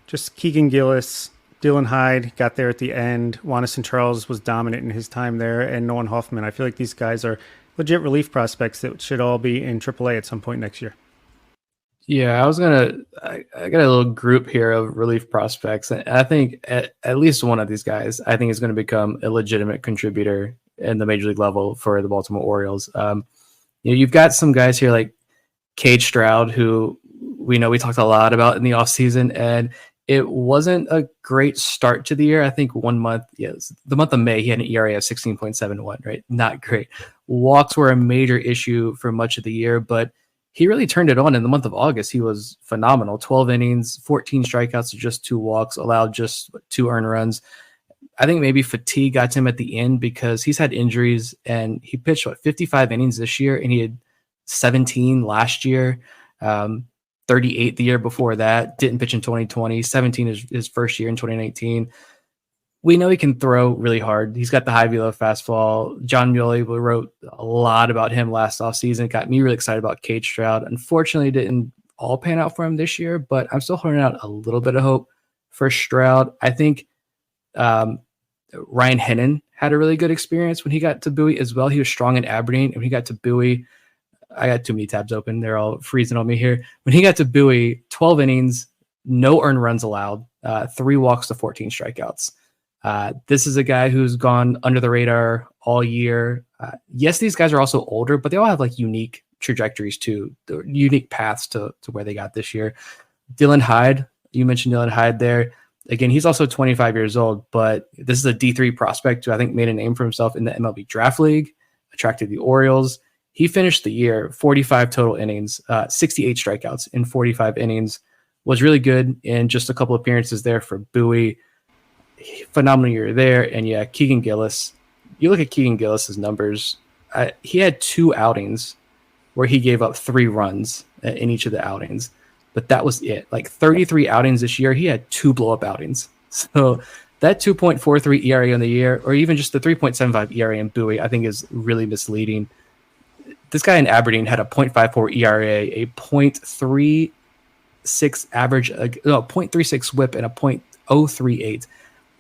just Keegan Gillis, Dylan Hyde got there at the end. Wanderson Charles was dominant in his time there, and Nolan Hoffman. I feel like these guys are legit relief prospects that should all be in AAA at some point next year. Yeah, I got a little group here of relief prospects. And I think at least one of these guys, I think is going to become a legitimate contributor in the major league level for the Baltimore Orioles. You've got some guys here like Cade Stroud, who we know we talked a lot about in the offseason, and it wasn't a great start to the year. I think 1 month, the month of May, he had an ERA of 16.71, right? Not great. Walks were a major issue for much of the year, but he really turned it on in the month of August. He was phenomenal. 12 innings, 14 strikeouts, just 2 walks, allowed just 2 earned runs. I think maybe fatigue got to him at the end because he's had injuries, and he pitched 55 innings this year, and he had 17 last year, 38 the year before that, didn't pitch in 2020, 17 is his first year in 2019. We know he can throw really hard. He's got the high velo fastball. John Muley wrote a lot about him last offseason. It got me really excited about Cade Stroud. Unfortunately, it didn't all pan out for him this year, but I'm still holding out a little bit of hope for Stroud. I think Ryan Hennon had a really good experience when he got to Bowie as well. He was strong in Aberdeen, and when he got to Bowie, I got too many tabs open. They're all freezing on me here. When he got to Bowie, 12 innings, no earned runs allowed, 3 walks to 14 strikeouts. This is a guy who's gone under the radar all year. Yes, these guys are also older, but they all have like unique trajectories too, unique paths to where they got this year. Dylan Hyde, you mentioned Dylan Hyde there. Again, he's also 25 years old, but this is a D3 prospect who I think made a name for himself in the MLB Draft League, attracted the Orioles. He finished the year 45 total innings, 68 strikeouts in 45 innings, was really good in just a couple appearances there for Bowie. Phenomenal year there. And yeah, Keegan Gillis, you look at Keegan Gillis's numbers, he had 2 outings where he gave up 3 runs in each of the outings, but that was it. Like 33 outings this year, he had 2 blow-up outings. So that 2.43 ERA in the year, or even just the 3.75 ERA in Bowie, I think is really misleading. This guy in Aberdeen had a 0.54 ERA, a 0.36 average, 0.36 whip, and a 0.038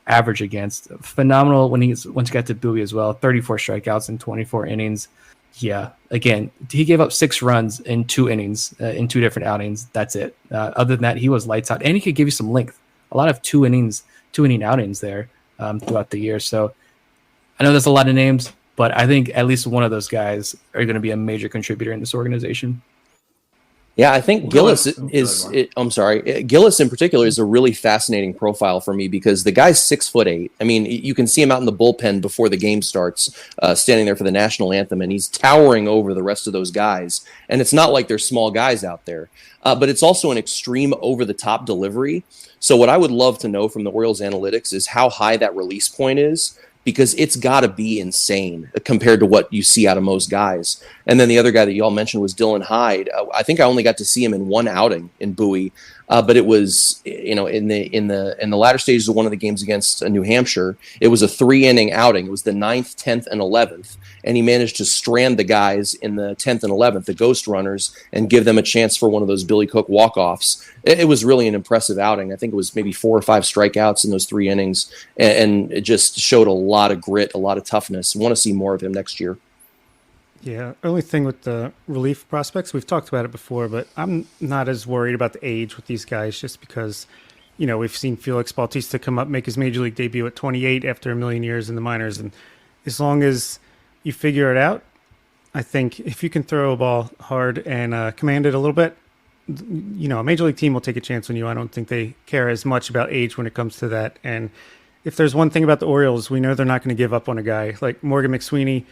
average against. Phenomenal once he got to Bowie as well. 34 strikeouts in 24 innings. Yeah, again, he gave up 6 runs in 2 innings in 2 different outings. That's it. Other than that, he was lights out, and he could give you some length. A lot of 2 inning outings there throughout the year. So I know there's a lot of names, but I think at least one of those guys are going to be a major contributor in this organization. Yeah, I think Gillis Gillis in particular is a really fascinating profile for me because the guy's 6'8". I mean, you can see him out in the bullpen before the game starts, standing there for the national anthem, and he's towering over the rest of those guys. And it's not like there's small guys out there, but it's also an extreme over-the-top delivery. So what I would love to know from the Orioles analytics is how high that release point is, because it's got to be insane compared to what you see out of most guys. And then the other guy that you all mentioned was Dylan Hyde. I think I only got to see him in 1 outing in Bowie, But it was, in the latter stages of one of the games against New Hampshire, it was a 3-inning outing. It was the 9th, 10th, and 11th, and he managed to strand the guys in the 10th and 11th, the ghost runners, and give them a chance for one of those Billy Cook walk-offs. It was really an impressive outing. I think it was maybe 4 or 5 strikeouts in those 3 innings, and it just showed a lot of grit, a lot of toughness. I want to see more of him next year. Yeah, only thing with the relief prospects, we've talked about it before, but I'm not as worried about the age with these guys just because, we've seen Felix Bautista come up, make his major league debut at 28 after a million years in the minors. And as long as you figure it out, I think if you can throw a ball hard and command it a little bit, a major league team will take a chance on you. I don't think they care as much about age when it comes to that. And if there's one thing about the Orioles, we know they're not going to give up on a guy like Morgan McSweeney,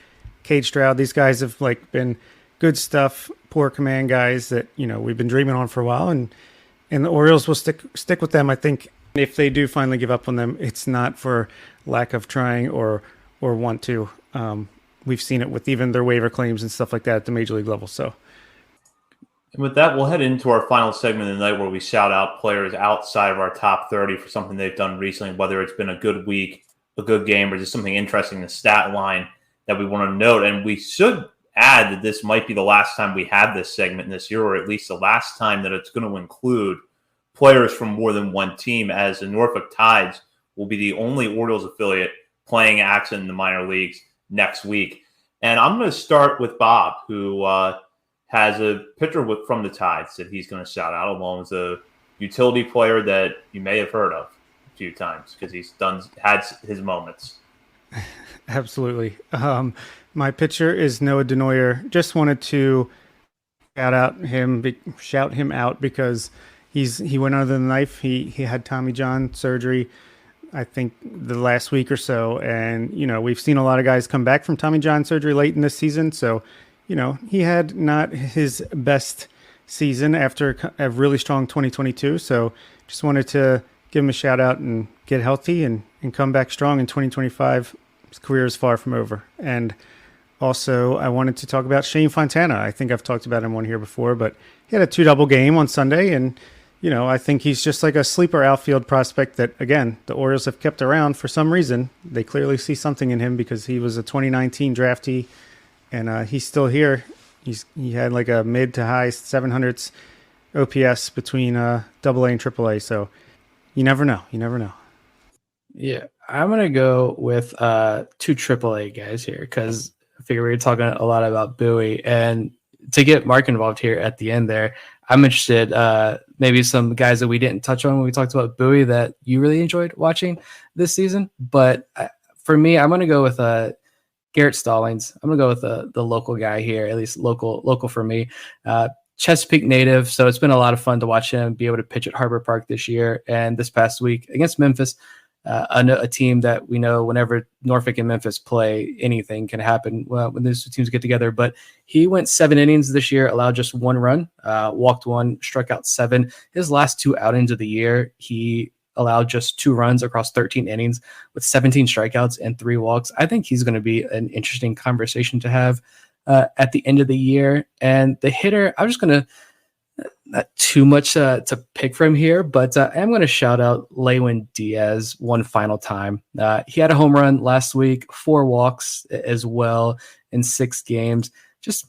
Cage Stroud. These guys have been good stuff, poor command guys that we've been dreaming on for a while, and the Orioles will stick with them. I think if they do finally give up on them, it's not for lack of trying or want to. We've seen it with even their waiver claims and stuff like that at the major league level. So, and with that, we'll head into our final segment of the night where we shout out players outside of our top 30 for something they've done recently, whether it's been a good week, a good game, or just something interesting in the stat line that we want to note. And we should add that this might be the last time we have this segment this year, or at least the last time that it's going to include players from more than one team, as the Norfolk Tides will be the only Orioles affiliate playing action in the minor leagues next week. And I'm going to start with Bob, who has a pitcher from the Tides that he's going to shout out, along with a utility player that you may have heard of a few times because he's had his moments. Absolutely. My pitcher is Noah Denoyer. Just wanted to shout him out because he went under the knife. He had Tommy John surgery, I think, the last week or so. And, we've seen a lot of guys come back from Tommy John surgery late in this season. So, he had not his best season after a really strong 2022. So just wanted to give him a shout out and get healthy and come back strong in 2025. His career is far from over. And also, I wanted to talk about Shane Fontana. I think I've talked about him on here before, but he had a 2-double game on Sunday. And, I think he's just like a sleeper outfield prospect that, again, the Orioles have kept around for some reason. They clearly see something in him because he was a 2019 draftee, and he's still here. He had like a mid to high 700s OPS between AA and AAA. So you never know. Yeah, I'm going to go with 2 AAA guys here because I figure we were talking a lot about Bowie. And to get Mark involved here at the end there, I'm interested, maybe some guys that we didn't touch on when we talked about Bowie that you really enjoyed watching this season. But for me, I'm going to go with Garrett Stallings. I'm going to go with the local guy here, at least local for me. Chesapeake native, so it's been a lot of fun to watch him be able to pitch at Harbor Park this year and this past week against Memphis. A team that we know whenever Norfolk and Memphis play, anything can happen when those two teams get together. But he went 7 innings this year, allowed just 1 run, walked 1, struck out 7. His last 2 outings of the year, he allowed just 2 runs across 13 innings with 17 strikeouts and 3 walks. I think he's going to be an interesting conversation to have at the end of the year. And the hitter, I'm just going to not too much to pick from here, but I'm going to shout out Lewin Diaz one final time. He had a home run last week, 4 walks as well in 6 games.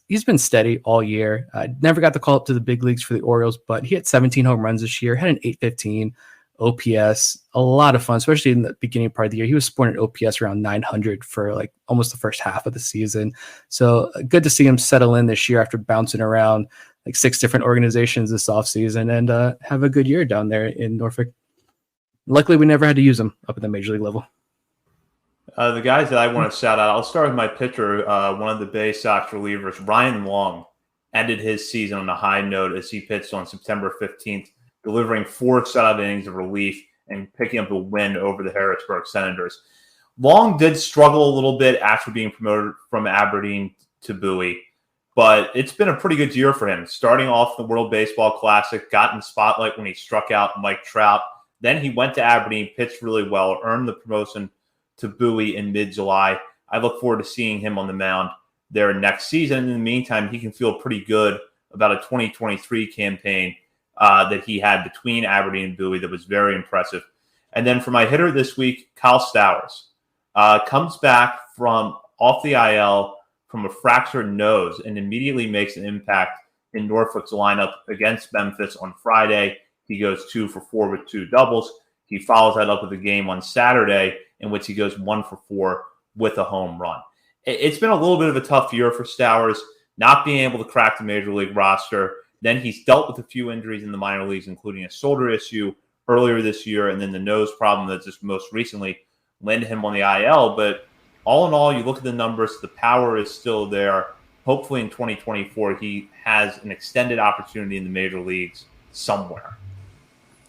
He's been steady all year. Never got the call up to the big leagues for the Orioles, but he had 17 home runs this year, had an 815 OPS, a lot of fun, especially in the beginning part of the year. He was sporting an OPS around 900 for like almost the first half of the season. So good to see him settle in this year after bouncing around like 6 different organizations this offseason and have a good year down there in Norfolk. Luckily, we never had to use him up at the major league level. The guys that I want to shout out, I'll start with my pitcher, one of the Baysox relievers, Ryan Long, ended his season on a high note as he pitched on September 15th, delivering 4 shutout innings of relief and picking up a win over the Harrisburg Senators. Long did struggle a little bit after being promoted from Aberdeen to Bowie, but it's been a pretty good year for him. Starting off the World Baseball Classic, got in the spotlight when he struck out Mike Trout. Then he went to Aberdeen, pitched really well, earned the promotion to Bowie in mid-July. I look forward to seeing him on the mound there next season. In the meantime, he can feel pretty good about a 2023 campaign that he had between Aberdeen and Bowie that was very impressive. And then for my hitter this week, Kyle Stowers comes back from off the IL from a fractured nose and immediately makes an impact in Norfolk's lineup against Memphis on Friday. He goes 2 for 4 with 2 doubles. He follows that up with a game on Saturday in which he goes 1 for 4 with a home run. It's been a little bit of a tough year for Stowers, not being able to crack the major league roster. Then he's dealt with a few injuries in the minor leagues, including a shoulder issue earlier this year, and then the nose problem that just most recently landed him on the IL. But all in all, you look at the numbers, the power is still there. Hopefully in 2024, he has an extended opportunity in the major leagues somewhere.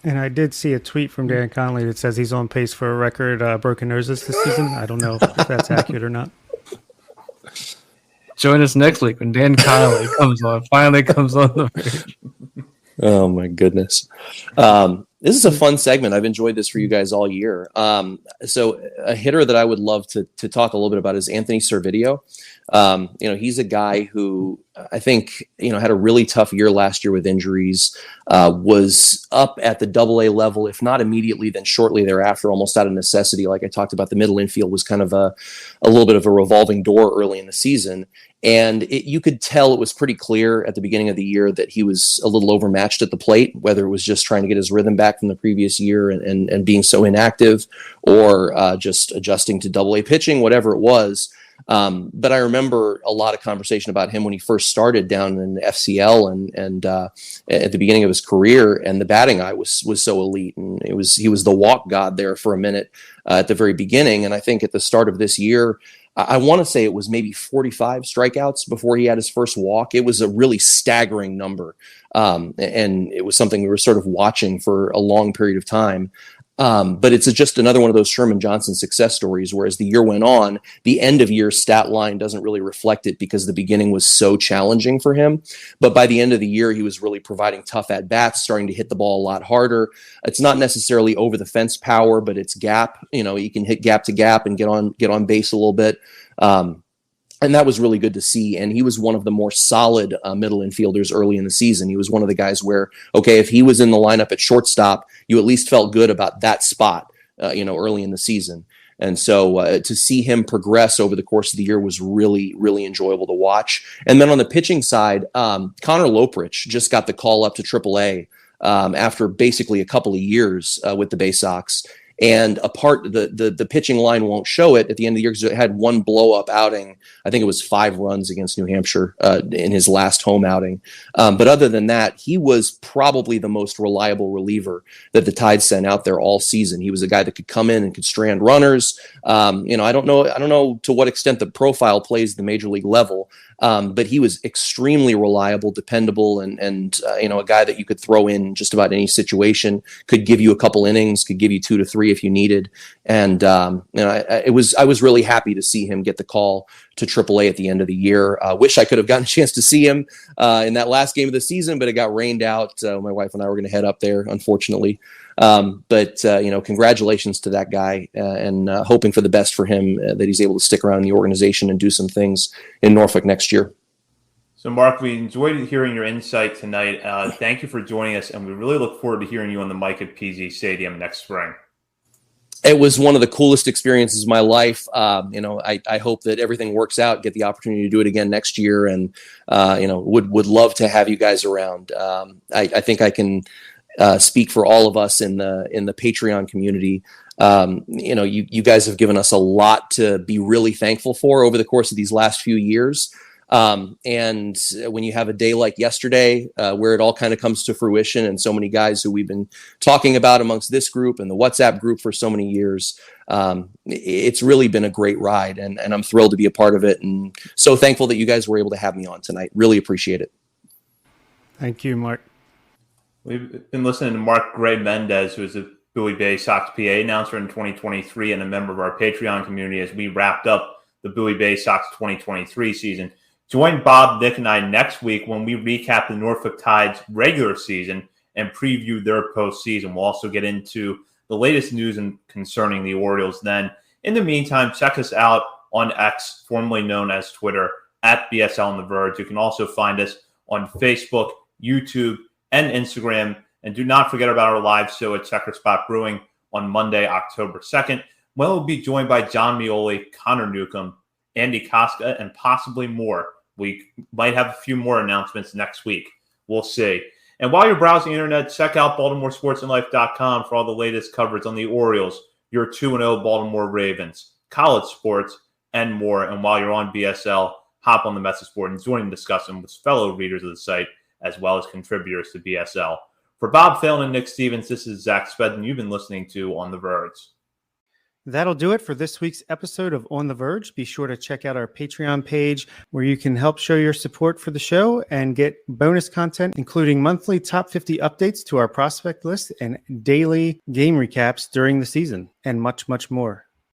And I did see a tweet from Dan Conley that says he's on pace for a record broken noses this season. I don't know if that's accurate or not. Join us next week when Dan Conley finally comes on the Verge. Oh my goodness. This is a fun segment. I've enjoyed this for you guys all year. So a hitter that I would love to talk a little bit about is Anthony Servideo. He's a guy who I think, had a really tough year last year with injuries, was up at the AA level, if not immediately, then shortly thereafter, almost out of necessity. Like I talked about, the middle infield was kind of a little bit of a revolving door early in the season. And you could tell it was pretty clear at the beginning of the year that he was a little overmatched at the plate, whether it was just trying to get his rhythm back from the previous year and being so inactive, or just adjusting to AA pitching, whatever it was. But I remember a lot of conversation about him when he first started down in the FCL and at the beginning of his career, and the batting eye was so elite, and he was the walk god there for a minute at the very beginning. And I think at the start of this year, I want to say it was maybe 45 strikeouts before he had his first walk. It was a really staggering number. And it was something we were sort of watching for a long period of time. But it's just another one of those Sherman Johnson success stories, where as the year went on, the end of year stat line doesn't really reflect it because the beginning was so challenging for him. But by the end of the year, he was really providing tough at-bats, starting to hit the ball a lot harder. It's not necessarily over the fence power, but it's gap. You can hit gap to gap and get on base a little bit. And that was really good to see. And he was one of the more solid middle infielders early in the season. He was one of the guys where, okay, if he was in the lineup at shortstop, you at least felt good about that spot, early in the season. And so to see him progress over the course of the year was really, really enjoyable to watch. And then on the pitching side, Connor Loprich just got the call up to AAA after basically a couple of years with the Baysox. And the pitching line won't show it at the end of the year because it had one blow-up outing. I think it was 5 runs against New Hampshire in his last home outing. But other than that, he was probably the most reliable reliever that the Tide sent out there all season. He was a guy that could come in and could strand runners. I don't know to what extent the profile plays the major league level, but he was extremely reliable, dependable, and a guy that you could throw in just about any situation, could give you a couple innings, could give you 2 to 3 if you needed. And I was really happy to see him get the call to AAA at the end of the year. Wish I could have gotten a chance to see him in that last game of the season, but it got rained out. My wife and I were going to head up there, unfortunately. But congratulations to that guy, and hoping for the best for him, that he's able to stick around in the organization and do some things in Norfolk next year. So, Mark, we enjoyed hearing your insight tonight. Thank you for joining us, and we really look forward to hearing you on the mic at PZ Stadium next spring. It was one of the coolest experiences of my life. I hope that everything works out, get the opportunity to do it again next year, and would love to have you guys around. I think I can speak for all of us in the Patreon community. You guys have given us a lot to be really thankful for over the course of these last few years. And when you have a day like yesterday, where it all kind of comes to fruition, and so many guys who we've been talking about amongst this group and the WhatsApp group for so many years, it's really been a great ride, and I'm thrilled to be a part of it, and so thankful that you guys were able to have me on tonight. Really appreciate it. Thank you, Mark. We've been listening to Mark Gray-Mendes, who is a Bowie Baysox PA announcer in 2023 and a member of our Patreon community as we wrapped up the Bowie Baysox 2023 season. Join Bob, Nick, and I next week when we recap the Norfolk Tide's regular season and preview their postseason. We'll also get into the latest news concerning the Orioles then. In the meantime, check us out on X, formerly known as Twitter, at BSL on the Verge. You can also find us on Facebook, YouTube, and Instagram. And do not forget about our live show at Checker Spot Brewing on Monday, October 2nd. We'll be joined by John Mioli, Connor Newcomb, Andy Koska, and possibly more. We might have a few more announcements next week. We'll see. And while you're browsing the internet, check out BaltimoreSportsAndLife.com for all the latest coverage on the Orioles, your 2-0 Baltimore Ravens, college sports, and more. And while you're on BSL, hop on the message board and join the discussion with fellow readers of the site, as well as contributors to BSL. For Bob Phelan and Nick Stevens, this is Zach Spedden. You've been listening to On the Verge. That'll do it for this week's episode of On the Verge. Be sure to check out our Patreon page where you can help show your support for the show and get bonus content, including monthly top 50 updates to our prospect list and daily game recaps during the season, and much, much more.